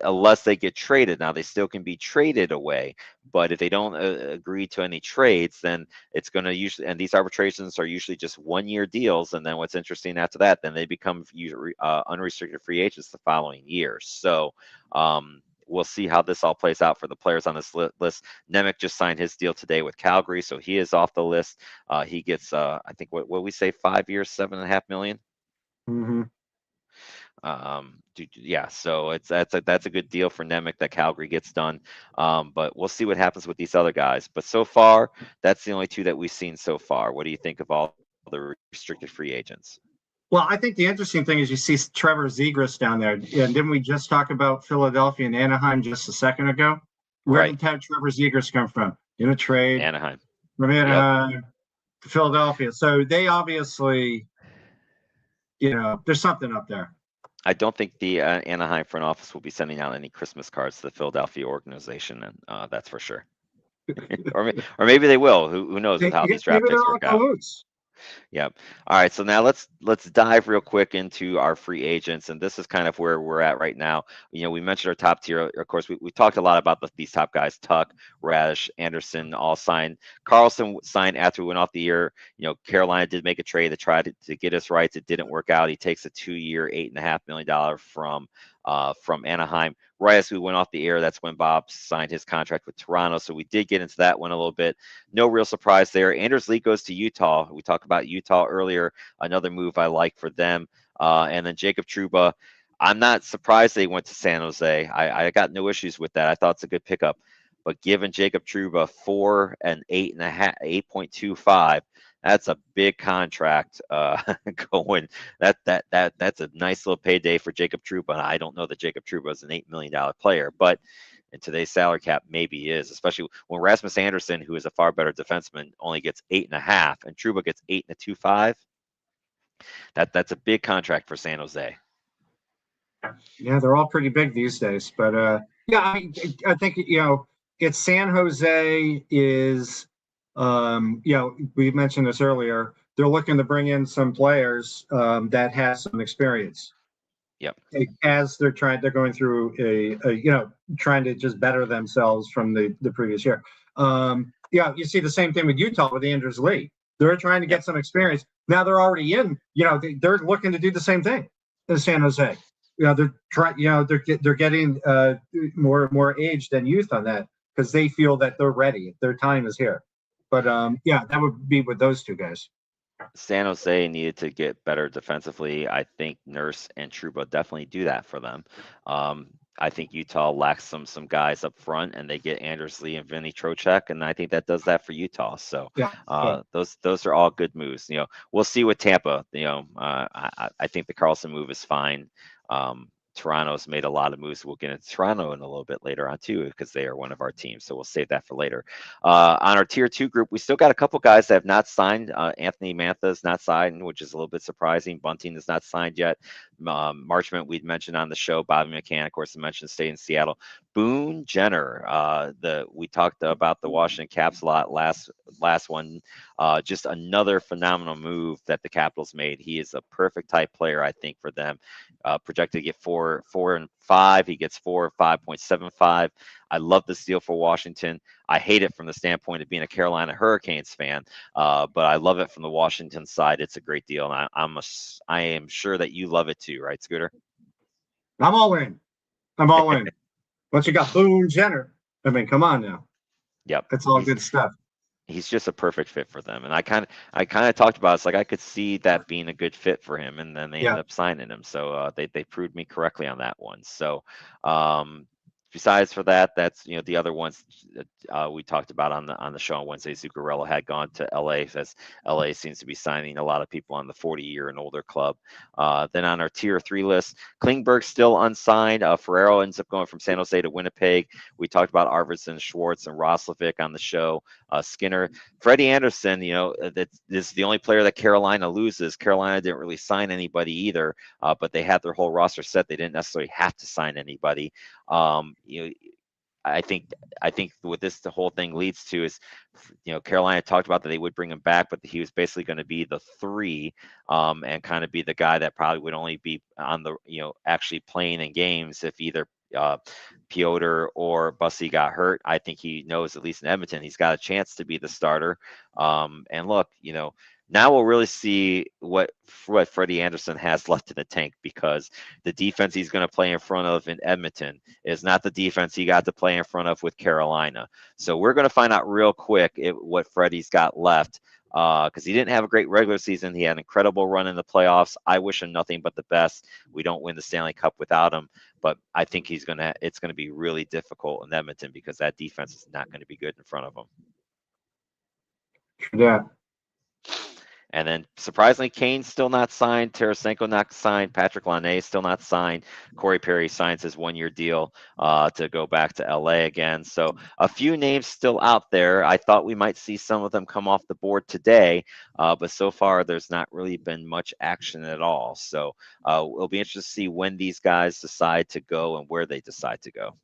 unless they get traded, now they still can be traded away, but if they don't agree to any trades, then it's going to usually, and these arbitrations are usually just 1-year deals, and then what's interesting after that, then they become unrestricted free agents the following year. So we'll see how this all plays out for the players on this list. Nemec just signed his deal today with Calgary, so he is off the list. He gets I think what we say, 5 years, $7.5 million. Mm-hmm. Yeah, so that's a good deal for Nemec that Calgary gets done. But we'll see what happens with these other guys. But so far, that's the only 2 that we've seen so far. What do you think of all the restricted free agents? Well, I think the interesting thing is you see Trevor Zegras down there. And didn't we just talk about Philadelphia and Anaheim just a second ago? Where did Trevor Zegras come from? In a trade? Anaheim. From Anaheim to Philadelphia. So they obviously, there's something up there. I don't think the Anaheim front office will be sending out any Christmas cards to the Philadelphia organization, and that's for sure. or maybe they will. Who knows with how these draft picks work out? Yep. All right. So now let's dive real quick into our free agents, and this is kind of where we're at right now. We mentioned our top tier. Of course, we talked a lot about these top guys: Tuck, Radish, Anderson, all signed. Carlson signed after we went off the year. Carolina did make a trade to try to get us rights. It didn't work out. He takes a 2-year, $8.5 million from Anaheim. Right as we went off the air, that's when Bob signed his contract with Toronto. So we did get into that one a little bit. No real surprise there. Anders Lee goes to Utah. We talked about Utah earlier. Another move I like for them. And then Jacob Trouba. I'm not surprised they went to San Jose. I got no issues with that. I thought it's a good pickup. But given Jacob Trouba 4 and 8.5, 8.25, that's a big contract going. That's a nice little payday for Jacob Trouba. And I don't know that Jacob Trouba is an $8 million player, but in today's salary cap, maybe he is, especially when Rasmus Anderson, who is a far better defenseman, only gets 8.5, and Trouba gets 8.25. That's a big contract for San Jose. Yeah, they're all pretty big these days. But yeah, I think it's San Jose is we mentioned this earlier. They're looking to bring in some players that has some experience. Yep. As they're going through trying to just better themselves from the previous year. You see the same thing with Utah with Anders Lee. They're trying to get some experience. Now they're already in. They're looking to do the same thing as San Jose. They're trying. They're getting more age than youth on that because they feel that they're ready. Their time is here. But that would be with those two guys. San Jose needed to get better defensively. I think Nurse and Trouba definitely do that for them. I think Utah lacks some guys up front, and they get Anders Lee and Vinny Trocheck, and I think that does that for Utah. So those are all good moves. We'll see with Tampa. I think the Carlson move is fine. Toronto's made a lot of moves. We'll get into Toronto in a little bit later on too, because they are one of our teams. So we'll save that for later. On our tier 2 group, we still got a couple guys that have not signed. Anthony Mantha is not signed, which is a little bit surprising. Bunting is not signed yet. Marchment we'd mentioned on the show. Bobby McCann, of course, mentioned stay in Seattle. Boone Jenner, we talked about the Washington Caps a lot last one. Just another phenomenal move that the Capitals made. He is a perfect type player, I think, for them. Projected to get 4 and 5. He gets 4 or 5.75. I love this deal for Washington. I hate it from the standpoint of being a Carolina Hurricanes fan, but I love it from the Washington side. It's a great deal, and I am sure that you love it too, right, Scooter? I'm all in. Once you got Boone Jenner, I mean, come on now. Yep, that's all good stuff. He's just a perfect fit for them, and I kind of talked about it. It's like I could see that being a good fit for him, and then they ended up signing him. So they proved me correctly on that one. So besides for that, that's the other ones we talked about on the show on Wednesday. Zuccarello had gone to LA, as LA seems to be signing a lot of people on the 40-year and older club. Then on our tier 3 list, Klingberg still unsigned. Ferrero ends up going from San Jose to Winnipeg. We talked about Arvidsson, Schwartz, and Roslovic on the show. Skinner, Freddie Anderson, that is the only player that Carolina loses. Carolina didn't really sign anybody either, but they had their whole roster set. They didn't necessarily have to sign anybody. I think what the whole thing leads to is, Carolina talked about that they would bring him back, but he was basically going to be the 3, and kind of be the guy that probably would only be on the, actually playing in games if either Piotr or Bussy got hurt. I think he knows, at least in Edmonton, he's got a chance to be the starter. And look, now we'll really see what Freddie Anderson has left in the tank, because the defense he's going to play in front of in Edmonton is not the defense he got to play in front of with Carolina. So we're going to find out real quick what Freddie's got left, because he didn't have a great regular season. He had an incredible run in the playoffs. I wish him nothing but the best. We don't win the Stanley Cup without him, but I think it's going to be really difficult in Edmonton, because that defense is not going to be good in front of him. Yeah. And then surprisingly, Kane's still not signed. Tarasenko not signed. Patrick Laine still not signed. Corey Perry signs his 1-year deal to go back to LA again. So a few names still out there. I thought we might see some of them come off the board today, but so far there's not really been much action at all. So it'll be interesting to see when these guys decide to go and where they decide to go.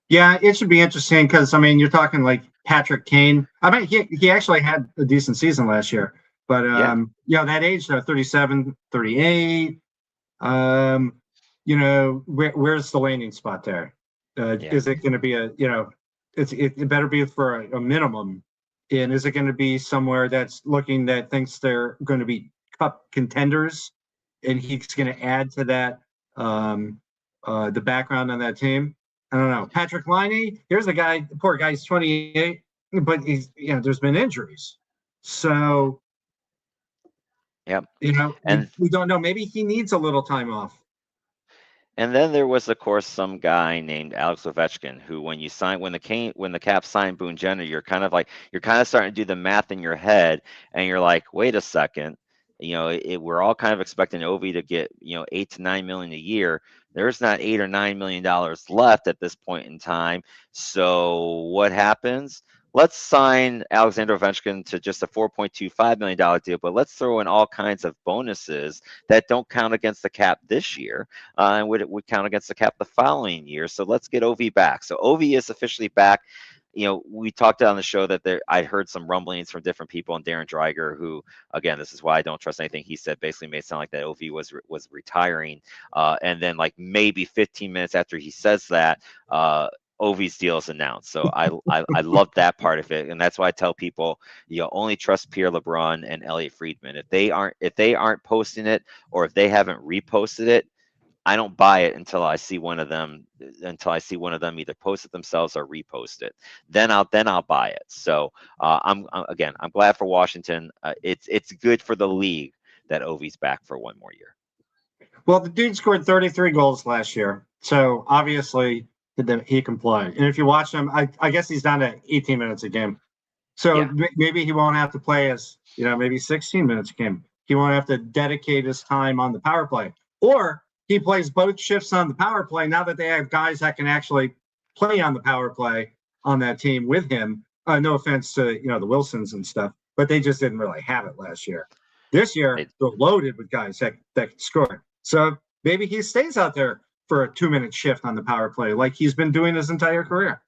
Yeah, it should be interesting because, I mean, you're talking like Patrick Kane. I mean, he actually had a decent season last year. But Yeah. that age though, 37, 38. Where's the landing spot there? Yeah. Is it going to be it better be for a minimum, and is it going to be somewhere that thinks they're going to be cup contenders, and he's going to add to that the background on that team? I don't know. Patrick Laine, here's the guy. The poor guy's 28, but there's been injuries, so Yep. we And don't know. Maybe he needs a little time off. And then there was, of course, some guy named Alex Ovechkin, who, when the Caps signed Boone Jenner, you're kind of starting to do the math in your head, and you're like, wait a second, we're all kind of expecting Ovi to get 8 to 9 million a year. There's not $8 or $9 million left at this point in time. So what happens? Let's sign Alexander Ovechkin to just a $4.25 million deal, but let's throw in all kinds of bonuses that don't count against the cap this year and would count against the cap the following year. So let's get OV back. So OV is officially back. We talked on the show that I heard some rumblings from different people, and Darren Dreiger, who, again, this is why I don't trust anything he said, basically made it sound like that OV was retiring. And then, like, maybe 15 minutes after he says that, OV's deal is announced. So I love that part of it, and that's why I tell people, only trust Pierre LeBrun and Elliot Friedman. If they aren't posting it, or if they haven't reposted it, I don't buy it until I see one of them either post it themselves or repost it. Then I'll buy it. So I'm glad for Washington. It's good for the league that Ovi's back for one more year. Well, the dude scored 33 goals last year, so obviously he can play. And if you watch him, I guess he's down to 18 minutes a game. So maybe he won't have to play as maybe 16 minutes a game. He won't have to dedicate his time on the power play, or he plays both shifts on the power play now that they have guys that can actually play on the power play on that team with him. No offense to the Wilsons and stuff, but they just didn't really have it last year. This year they're loaded with guys that can score. So maybe he stays out there for a 2-minute shift on the power play like he's been doing his entire career.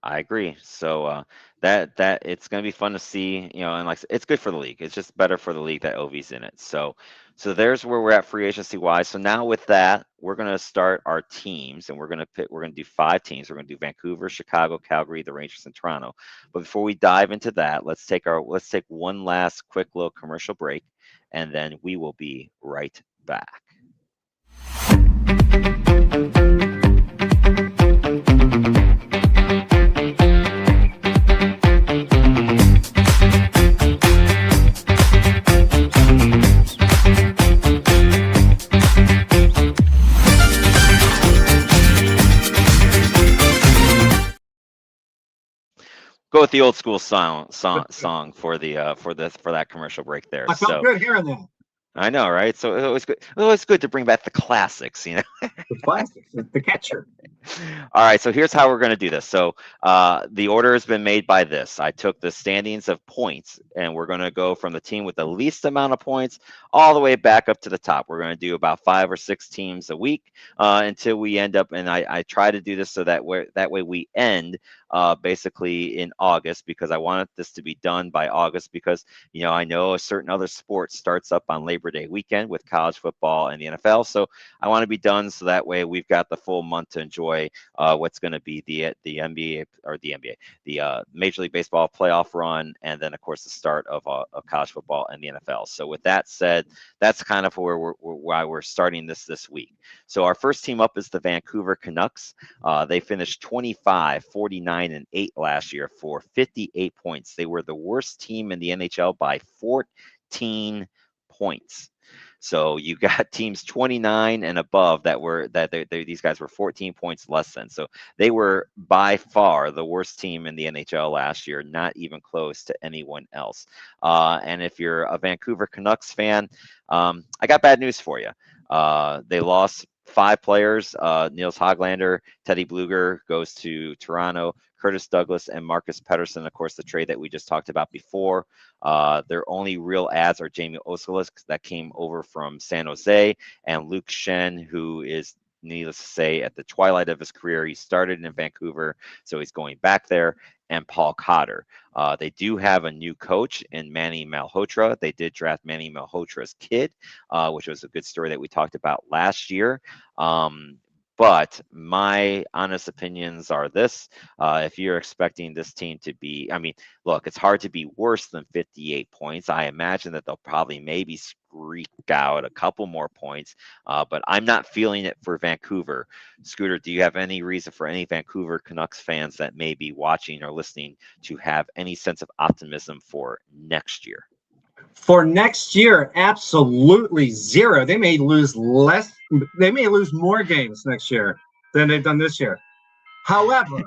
I agree. So that it's going to be fun to see, and like it's good for the league. It's just better for the league that Ovi's in it. So there's where we're at free agency wise. So now with that, we're going to start our teams, and we're going to do 5 teams. We're going to do Vancouver, Chicago, Calgary, the Rangers, and Toronto. But before we dive into that, let's take one last quick little commercial break, and then we will be right back. Go with the old school song for that commercial break there. I felt good hearing that. I know, right? So it's always good to bring back the classics, The classics, the catcher. All right, so here's how we're going to do this. So the order has been made by this. I took the standings of points, and we're going to go from the team with the least amount of points all the way back up to the top. We're going to do about 5 or 6 teams a week until we end up, and I try to do this so that way we end basically in August, because I wanted this to be done by August, because I know a certain other sport starts up on Labor Day weekend with college football and the NFL. So I want to be done so that way we've got the full month to enjoy what's going to be the NBA or the NBA, the Major League Baseball playoff run, and then of course the start of college football and the NFL. So with that said, that's kind of why we're starting this week. So our first team up is the Vancouver Canucks. They finished 25, 49, and 8 last year for 58 points. They were the worst team in the NHL by 14 points. So you got teams 29 and above these guys were 14 points less than. So they were by far the worst team in the NHL last year, not even close to anyone else. And if you're a Vancouver Canucks fan, I got bad news for you. They lost 5 players. Niels Hoglander, Teddy Bluger goes to Toronto, Curtis Douglas, and Marcus Pettersson, of course, the trade that we just talked about before. Their only real adds are Jamie Osalis, that came over from San Jose, and Luke Shen, who is needless to say, at the twilight of his career. He started in Vancouver, so he's going back there, and Paul Cotter. They do have a new coach in Manny Malhotra. They did draft Manny Malhotra's kid, which was a good story that we talked about last year. But my honest opinions are this. If you're expecting this team to be, I mean, look, it's hard to be worse than 58 points. I imagine that they'll probably maybe squeak out a couple more points, but I'm not feeling it for Vancouver. Scooter, do you have any reason for any Vancouver Canucks fans that may be watching or listening to have any sense of optimism for next year? For next year, absolutely zero. They may lose less. They may lose more games next year than they've done this year. However,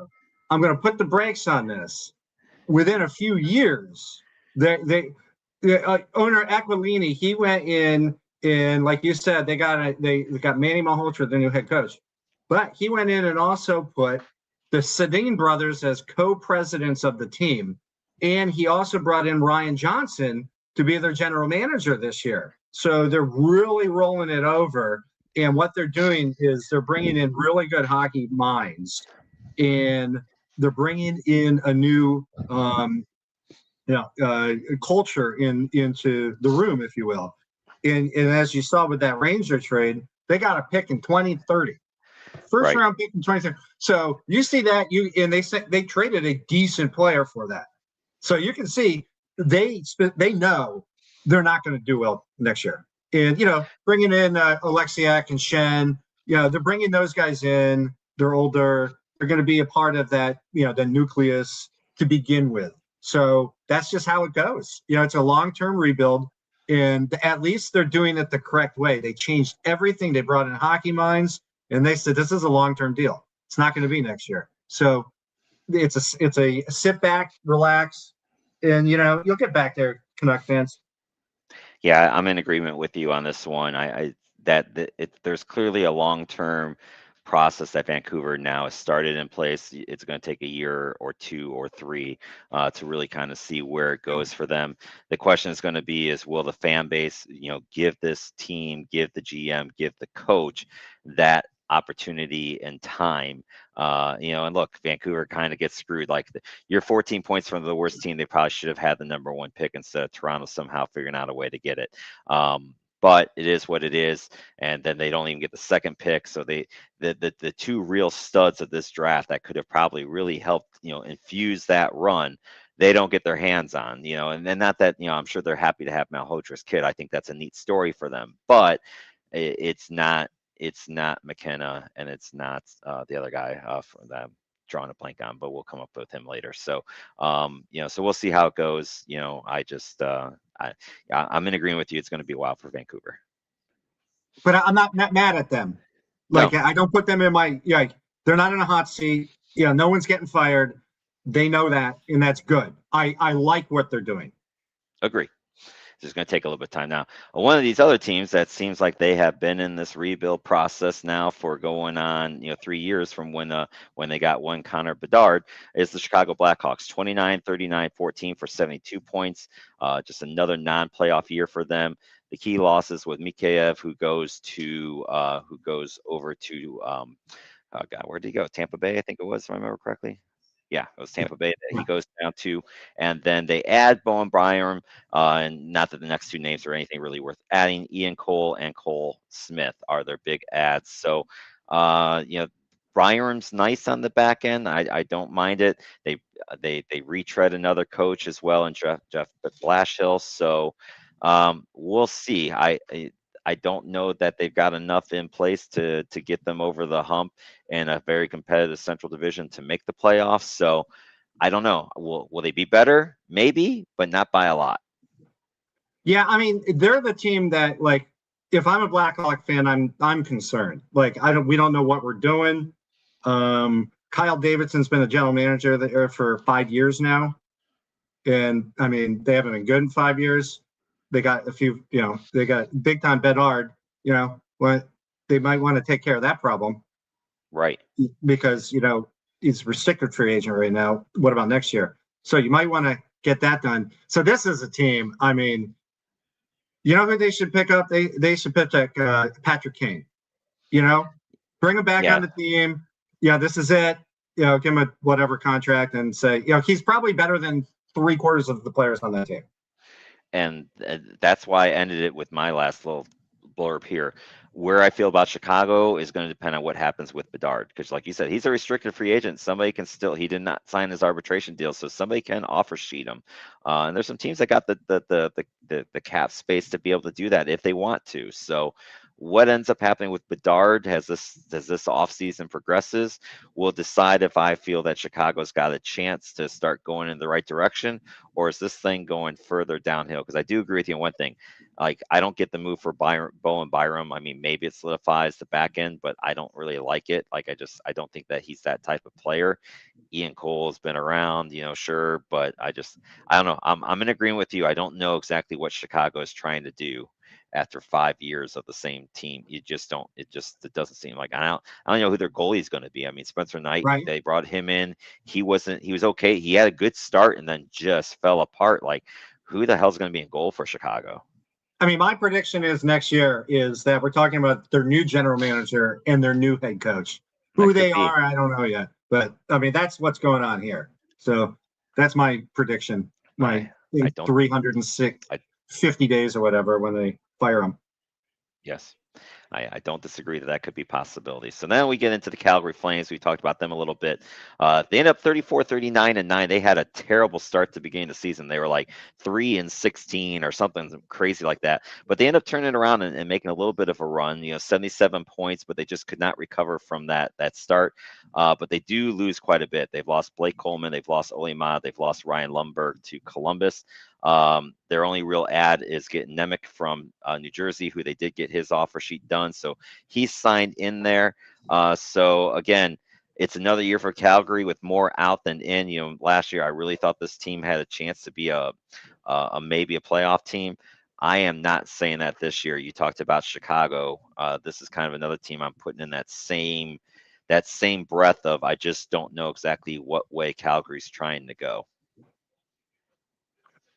I'm going to put the brakes on this. Within a few years, the owner Aquilini, he went in, like you said, they got Manny Malhotra, the new head coach, but he went in and also put the Sedin brothers as co-presidents of the team, and he also brought in Ryan Johnson to be their general manager this year. So they're really rolling it over. And what they're doing is they're bringing in really good hockey minds, and they're bringing in a new culture into the room, if you will. And as you saw with that Ranger trade, they got a pick in 2030. First round pick in 2030. So you see that they traded a decent player for that. So you can see they know they're not going to do well next year. And, bringing in Alexiak and Shen, they're bringing those guys in. They're older. They're going to be a part of that, the nucleus to begin with. So that's just how it goes. It's a long-term rebuild, and at least they're doing it the correct way. They changed everything. They brought in hockey minds, and they said, this is a long-term deal. It's not going to be next year. So it's a sit back, relax, and you'll get back there, Canuck fans. Yeah, I'm in agreement with you on this one. There's clearly a long-term process that Vancouver now has started in place. It's going to take a year or two or three to really kind of see where it goes for them. The question is going to be is, will the fan base, give this team, give the GM, give the coach that opportunity and time, and look, Vancouver kind of gets screwed. Like you're 14 points from the worst team. They probably should have had the number one pick instead of Toronto somehow figuring out a way to get it. But it is what it is, and then they don't even get the second pick. So the two real studs of this draft that could have probably really helped, infuse that run, they don't get their hands on, and not that, I'm sure they're happy to have Malhotra's kid. I think that's a neat story for them, but it's not McKenna, and it's not the other guy that I'm drawing a blank on, but we'll come up with him later. So, so we'll see how it goes. I'm in agreement with you. It's going to be wild for Vancouver. But I'm not mad at them. Like, no. I don't put them in my, they're not in a hot seat. No one's getting fired. They know that, and that's good. I like what they're doing. Agree. It's going to take a little bit of time now. One of these other teams that seems like they have been in this rebuild process now for going on, 3 years from when they got one Connor Bedard, is the Chicago Blackhawks. 29, 39, 14 for 72 points. Just another non-playoff year for them. The key losses with Mikheyev, who goes over to where did he go? Tampa Bay, I think it was, if I remember correctly. Yeah, it was Tampa Bay that he goes down to, and then they add Bowen Byram, and not that the next two names are anything really worth adding. Ian Cole and Cole Smith are their big adds. So, Byram's nice on the back end. I don't mind it. They retread another coach as well, and Jeff Blashill. So, we'll see. I don't know that they've got enough in place to get them over the hump in a very competitive Central Division to make the playoffs. So I don't know. Will they be better? Maybe, but not by a lot. Yeah, I mean, they're the team that, like, if I'm a Blackhawk fan, I'm concerned. Like, we don't know what we're doing. Kyle Davidson's been a general manager there for 5 years now, and I mean, they haven't been good in 5 years. They got a few, they got big time Bedard, what they might want to take care of that problem. Right. Because, he's restricted free agent right now. What about next year? So you might want to get that done. So this is a team, I mean, who they should pick up? They should pick Patrick Kane, Bring him back on the team. Yeah, this is it. You know, give him a whatever contract and say, you know, he's probably better than 3/4 of the players on that team. And that's why I ended it with my last little blurb here. Where I feel about Chicago is going to depend on what happens with Bedard, because, like you said, he's a restricted free agent. Somebody can still, he did not sign his arbitration deal, so somebody can offer sheet him. And there's some teams that got the cap space to be able to do that if they want to. So, what ends up happening with Bedard as this offseason progresses will decide if I feel that Chicago's got a chance to start going in the right direction, or is this thing going further downhill? Because I do agree with you on one thing. Like, I don't get the move for Bowen Byram. I mean, maybe it solidifies the back end, but I don't really like it. Like, I don't think that he's that type of player. Ian Cole's been around, sure, but I don't know. I'm in agreement with you. I don't know exactly what Chicago is trying to do after 5 years of the same team. It doesn't seem like, I don't know who their goalie is going to be. I mean, Spencer Knight, right. They brought him in. He was okay. He had a good start and then just fell apart. Like, who the hell's going to be in goal for Chicago? I mean, my prediction is next year is that we're talking about their new general manager and their new head coach. Who they are, I don't know yet. But I mean, that's what's going on here. So that's my prediction. My 350 days or whatever when they fire them. Yes. I don't disagree that could be a possibility. So then we get into the Calgary Flames. We talked about them a little bit. They end up 34-39-9. They had a terrible start to the beginning of the season. They were like 3-16 or something crazy like that. But they end up turning it around and making a little bit of a run. 77 points, but they just could not recover from that start. But they do lose quite a bit. They've lost Blake Coleman. They've lost Ole Ma. They've lost Ryan Lundberg to Columbus. Their only real add is getting Nemec from New Jersey, who they did get his offer sheet done. So he's signed in there. So again, it's another year for Calgary with more out than in. Last year I really thought this team had a chance to be a maybe a playoff team. I am not saying that this year. You talked about Chicago. This is kind of another team I'm putting in that same breath of, I just don't know exactly what way Calgary's trying to go.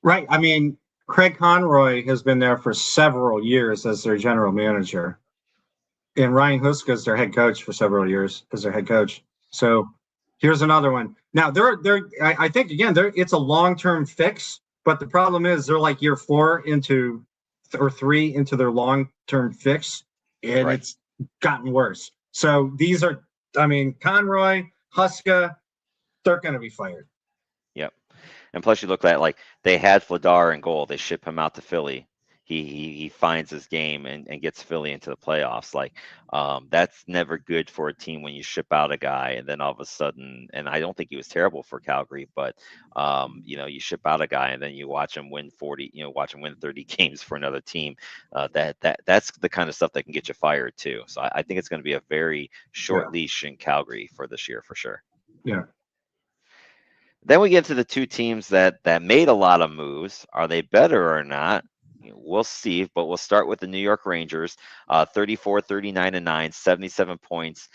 Right. I mean, Craig Conroy has been there for several years as their general manager. And Ryan Huska is their head coach for several years as their head coach. So here's another one. Now I think again, it's a long-term fix, but the problem is they're like year 4 into or 3 into their long-term fix, and right. It's gotten worse. So these are, I mean, Conroy, Huska, they're going to be fired. Yep. And plus, you look at, like, they had Vladar in goal. They ship him out to Philly. He finds his game and gets Philly into the playoffs. Like, that's never good for a team when you ship out a guy and then all of a sudden, and I don't think he was terrible for Calgary, but you ship out a guy and then you watch him win 40, watch him win 30 games for another team. That's the kind of stuff that can get you fired too. So I think it's going to be a very short leash in Calgary for this year for sure. Yeah. Then we get to the two teams that made a lot of moves. Are they better or not? We'll see, but we'll start with the New York Rangers, 34-39-9, 77 points,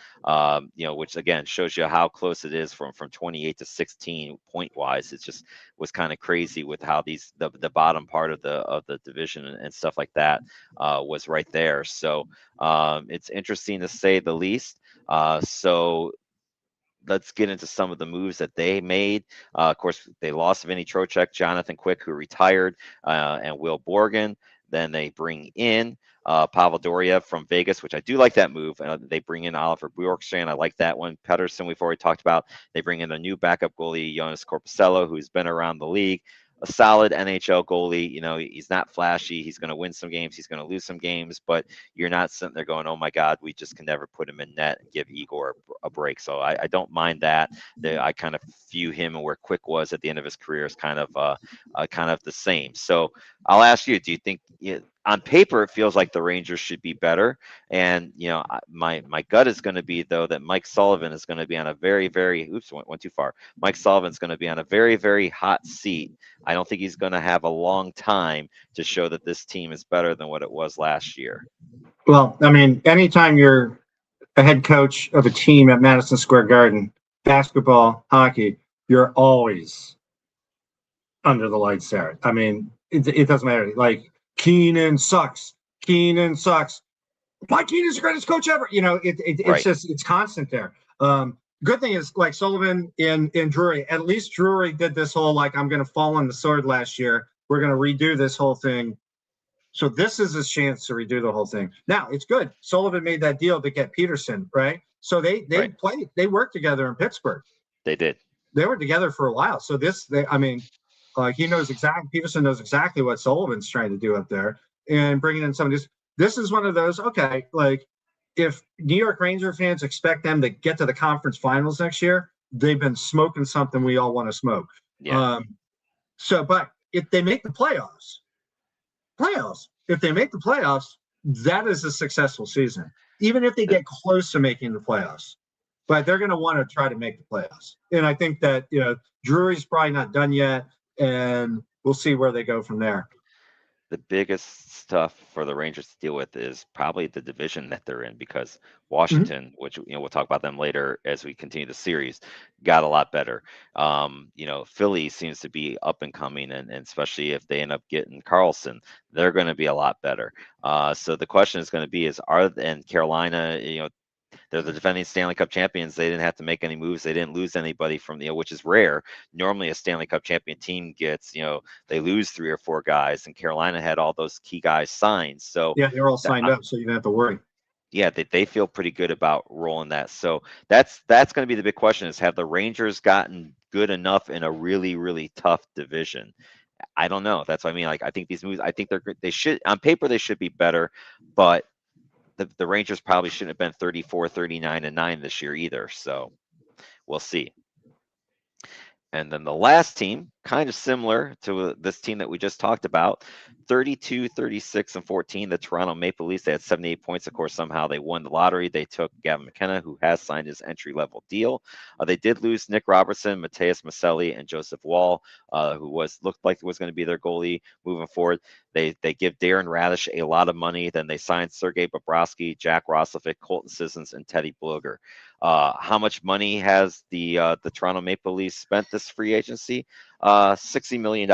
which again shows you how close it is from 28 to 16 point wise. It just was kind of crazy with how the bottom part of the division and stuff like that was right there. So it's interesting to say the least. So let's get into some of the moves that they made. Of course, they lost Vinny Trocheck, Jonathan Quick, who retired, and Will Borgen. Then they bring in Pavel Doriev from Vegas, which I do like that move. They bring in Oliver Bjorkstrand. I like that one. Pettersson, we've already talked about. They bring in a new backup goalie, Jonas Corposello, who's been around the league. A solid NHL goalie. He's not flashy. He's going to win some games. He's going to lose some games, but you're not sitting there going, oh my God, we just can never put him in net and give Igor a break. So I don't mind that. I kind of view him and where Quick was at the end of his career is kind of the same. So I'll ask you, do you think, on paper, it feels like the Rangers should be better? And, my gut is going to be, though, that Mike Sullivan is going to be on a very, very, went too far. Mike Sullivan's going to be on a very, very hot seat. I don't think he's going to have a long time to show that this team is better than what it was last year. Well, I mean, anytime you're a head coach of a team at Madison Square Garden, basketball, hockey, you're always under the lights there. I mean, it doesn't matter. Like, Keenan sucks. Mike Keenan's the greatest coach ever. It's Right. just it's constant there. Good thing is like Sullivan in Drury. At least Drury did this whole like I'm going to fall on the sword last year. We're going to redo this whole thing. So this is his chance to redo the whole thing. Now it's good. Sullivan made that deal to get Peterson, right? So they Right. played. They worked together in Pittsburgh. They did. They were together for a while. So he knows exactly. Peterson knows exactly what Sullivan's trying to do up there, and bringing in some of these. This is one of those. Okay, like if New York Ranger fans expect them to get to the conference finals next year, they've been smoking something we all want to smoke. Yeah. But if they make the playoffs, if they make the playoffs, that is a successful season. Even if they get close to making the playoffs, but they're going to want to try to make the playoffs. And I think that Drury's probably not done yet, and we'll see where they go from there. The biggest stuff for the Rangers to deal with is probably the division that they're in, because Washington, which we'll talk about them later as we continue the series, got a lot better. Philly seems to be up and coming, and especially if they end up getting Carlson, they're going to be a lot better. So the question is going to be and Carolina, they're the defending Stanley Cup champions. They didn't have to make any moves. They didn't lose anybody from which is rare. Normally, a Stanley Cup champion team gets, they lose 3 or 4 guys, and Carolina had all those key guys signed. So yeah, they're all signed up, so you don't have to worry. Yeah, they feel pretty good about rolling that. So that's going to be the big question: is have the Rangers gotten good enough in a really, really tough division? I don't know. That's what I mean. Like, I think these moves, I think they should, on paper, they should be better, but the Rangers probably shouldn't have been 34, 39, and 9 this year either. So we'll see. And then the last team, kind of similar to this team that we just talked about, 32, 36, and 14, the Toronto Maple Leafs. They had 78 points. Of course, somehow they won the lottery. They took Gavin McKenna, who has signed his entry-level deal. They did lose Nick Robertson, Mateus Maselli, and Joseph Wall, who looked like was going to be their goalie moving forward. They give Darren Radish a lot of money. Then they signed Sergei Bobrovsky, Jack Roslovic, Colton Sissons, and Teddy Bluger. How much money has the Toronto Maple Leafs spent this free agency? $60 million.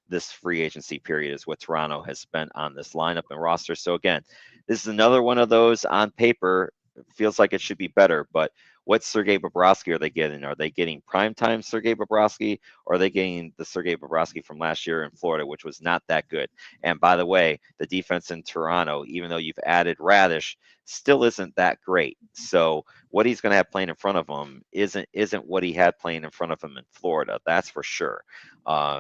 This free agency period is what Toronto has spent on this lineup and roster. So again, this is another one of those on paper, feels like it should be better, but what Sergei Bobrovsky are they getting? Are they getting primetime Sergei Bobrovsky, or are they getting the Sergei Bobrovsky from last year in Florida, which was not that good? And by the way, the defense in Toronto, even though you've added Radish, still isn't that great. So what he's going to have playing in front of him isn't what he had playing in front of him in Florida. That's for sure.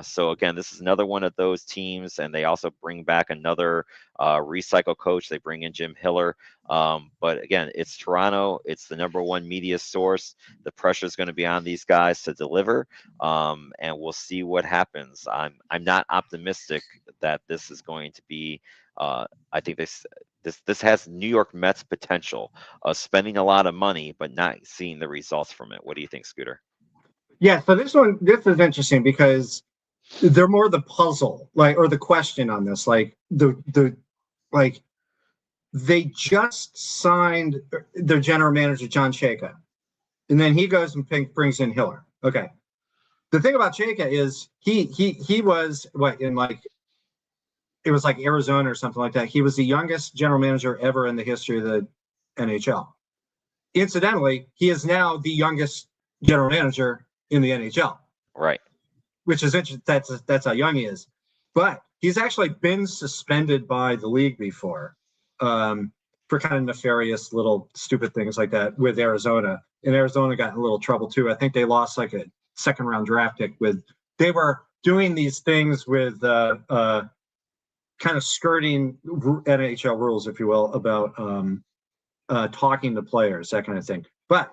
So again, this is another one of those teams, and they also bring back another recycle coach. They bring in Jim Hiller. But again, it's Toronto. It's the #1 media source. The pressure is going to be on these guys to deliver, and we'll see what happens. I'm not optimistic that this is going to be. I think this has New York Mets potential of spending a lot of money but not seeing the results from it. What do you think, Scooter? Yeah, so this is interesting because they're more the puzzle, or the question on this. Like they just signed their general manager John Chayka, and then he goes and brings in Hiller. Okay, the thing about Chayka is he was it was like Arizona or something like that. He was the youngest general manager ever in the history of the NHL. Incidentally, he is now the youngest general manager in the NHL. Right. Which is interesting. That's how young he is. But he's actually been suspended by the league before for kind of nefarious little stupid things like that with Arizona. And Arizona got in a little trouble too. I think they lost like a 2nd round draft pick they were doing these things with kind of skirting NHL rules, if you will, about talking to players, that kind of thing. But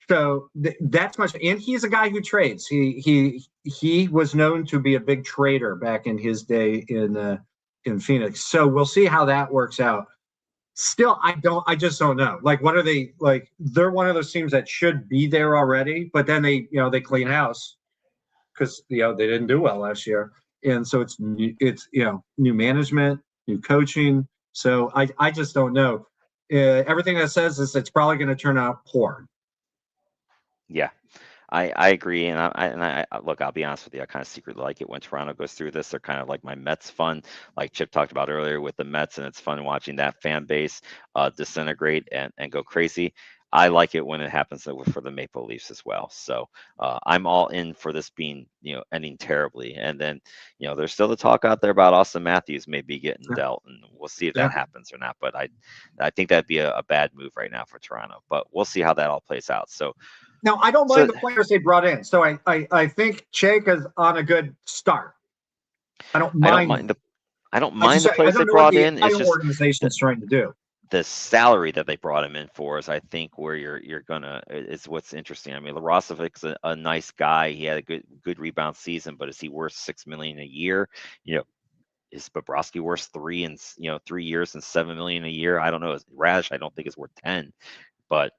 so that's much, and he's a guy who trades. He was known to be a big trader back in his day in Phoenix. So we'll see how that works out. Still, I just don't know. Like, what are they like? They're one of those teams that should be there already, but then they clean house because they didn't do well last year, and so it's new management, new coaching. So I just don't know. Everything that says is it's probably going to turn out poor. Yeah. I agree, and look. I'll be honest with you. I kind of secretly like it when Toronto goes through this. They're kind of like my Mets fun, like Chip talked about earlier with the Mets, and it's fun watching that fan base disintegrate and go crazy. I like it when it happens for the Maple Leafs as well. So I'm all in for this being, ending terribly. And then, there's still the talk out there about Austin Matthews maybe getting Yeah. dealt, and we'll see if Yeah. that happens or not. But I think that'd be a bad move right now for Toronto. But we'll see how that all plays out. Now I don't So mind the players they brought in. So I think Chayka's on a good start. I don't I don't mind mind him. the I don't I just mind the I players they don't know what brought the in. It's entire just organization the is trying to do. the salary that they brought him in for is, I think, where you're gonna is what's interesting. I mean, Larosovic's a nice guy. He had a good rebound season, but is he worth 6 million a year? You know, is Bobrovsky worth 3 years and 7 million a year? I don't know. Radish, I don't think is worth 10, but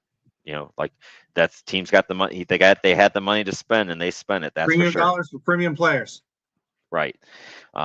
like that's teams got the money. They had the money to spend and they spent it. That's for Premium sure. dollars for premium players. Right.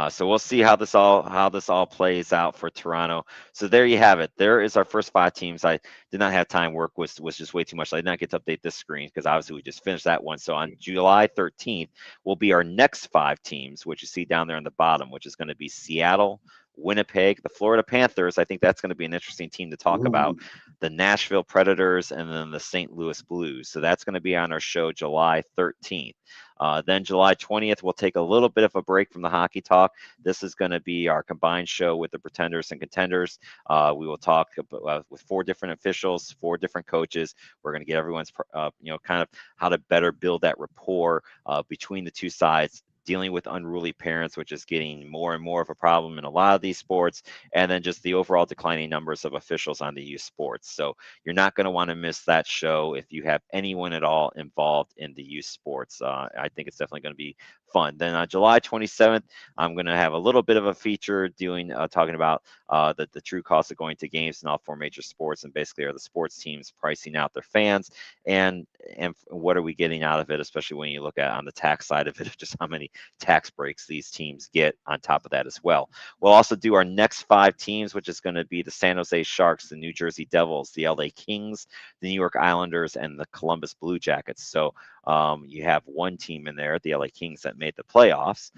So we'll see how this all plays out for Toronto. So there you have it. There is our first five teams. I did not have time. Work was just way too much. I did not get to update this screen because obviously we just finished that one. So on July 13th will be our next five teams, which you see down there on the bottom, which is going to be Seattle, Winnipeg, the Florida Panthers. I think that's going to be an interesting team to talk about. Ooh. The Nashville Predators and then the St. Louis Blues. So that's going to be on our show July 13th. Then July 20th, we'll take a little bit of a break from the hockey talk. This is going to be our combined show with the Pretenders and Contenders. We will talk with four different officials, four different coaches. We're going to get everyone's, kind of how to better build that rapport between the two sides, dealing with unruly parents, which is getting more and more of a problem in a lot of these sports, and then just the overall declining numbers of officials on the youth sports. So you're not going to want to miss that show if you have anyone at all involved in the youth sports. I think it's definitely going to be fun. Then on July 27th, I'm going to have a little bit of a feature talking about the true cost of going to games in all four major sports, and basically are the sports teams pricing out their fans, and what are we getting out of it, especially when you look at on the tax side of it, just how many tax breaks these teams get on top of that as well. We'll also do our next five teams, which is going to be the San Jose Sharks, the New Jersey Devils, the LA Kings, the New York Islanders, and the Columbus Blue Jackets. So you have one team in there, the LA Kings, that made the playoffs,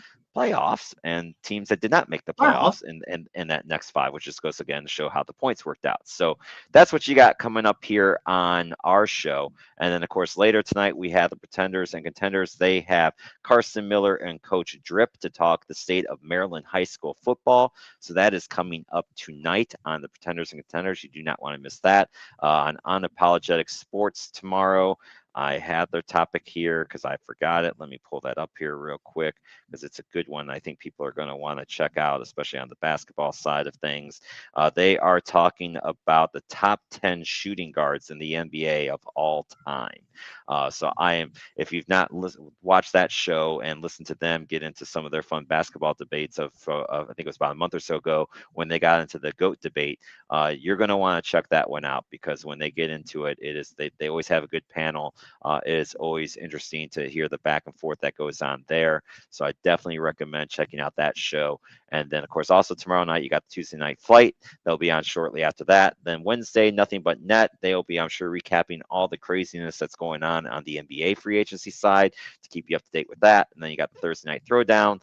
and teams that did not make the Well, playoffs in that next five, which just goes again to show how the points worked out. So that's what you got coming up here on our show. And then, of course, later tonight, we have the Pretenders and Contenders. They have Carson Miller and Coach Drip to talk the state of Maryland high school football. So that is coming up tonight on the Pretenders and Contenders. You do not want to miss that. On Unapologetic Sports tomorrow, I have their topic here because I forgot it. Let me pull that up here real quick because it's a good one. I think people are going to want to check out, especially on the basketball side of things. They are talking about the top 10 shooting guards in the NBA of all time. If you've not watched that show and listened to them get into some of their fun basketball debates I think it was about a month or so ago when they got into the GOAT debate, you're going to want to check that one out because when they get into it, they always have a good panel. It is always interesting to hear the back and forth that goes on there. So I definitely recommend checking out that show. And then, of course, also tomorrow night, you got the Tuesday Night Flight. They'll be on shortly after that. Then Wednesday, Nothing But Net. They'll be, I'm sure, recapping all the craziness that's going on the NBA free agency side to keep you up to date with that. And then you got the Thursday Night Throwdown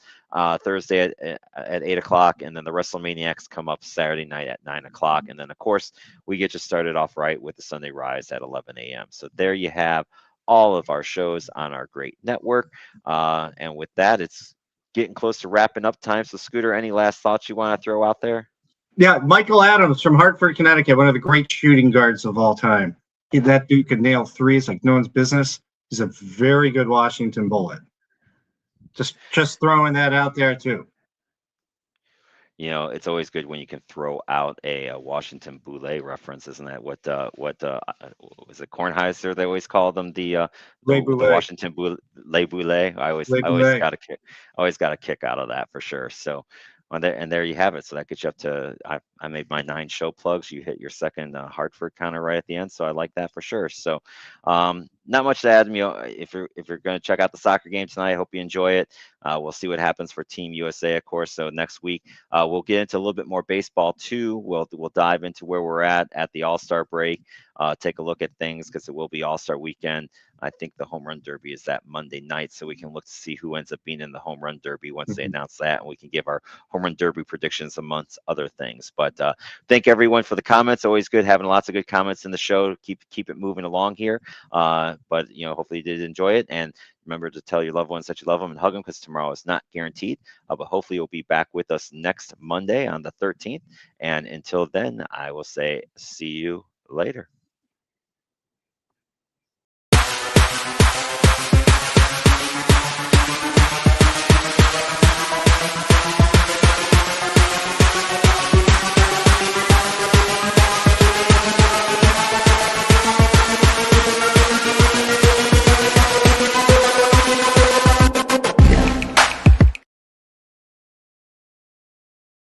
Thursday at 8 o'clock. And then the WrestleManiacs come up Saturday night at 9 o'clock. And then, of course, we get you started off right with the Sunday Rise at 11 a.m. So there you have all of our shows on our great network. And with that, it's getting close to wrapping up time. So, Scooter, any last thoughts you want to throw out there? yeah, Michael Adams from Hartford, Connecticut, one of the great shooting guards of all time. That dude could nail threes like no one's business. He's a very good Washington Bullet. Just throwing that out there too. It's always good when you can throw out a Washington Boulay reference, isn't that what was it Kornheiser? They always call them Le the Boulay, Washington Boulay. Le I always Boulay. got a kick, always got a kick out of that for sure. So, there you have it. So that gets you up to I made my 9 show plugs. You hit your second Hartford counter right at the end. So I like that for sure. So, not much to add. If you're going to check out the soccer game tonight, I hope you enjoy it. We'll see what happens for Team USA, of course. So next week, we'll get into a little bit more baseball too. We'll dive into where we're at the All-Star break. Take a look at things because it will be All-Star weekend. I think the home run derby is that Monday night, so we can look to see who ends up being in the home run derby once they announce that, and we can give our home run derby predictions amongst other things. But thank everyone for the comments. Always good having lots of good comments in the show. Keep it moving along here. But hopefully you did enjoy it, and remember to tell your loved ones that you love them and hug them because tomorrow is not guaranteed. But hopefully you'll be back with us next Monday on the 13th. And until then, I will say see you later.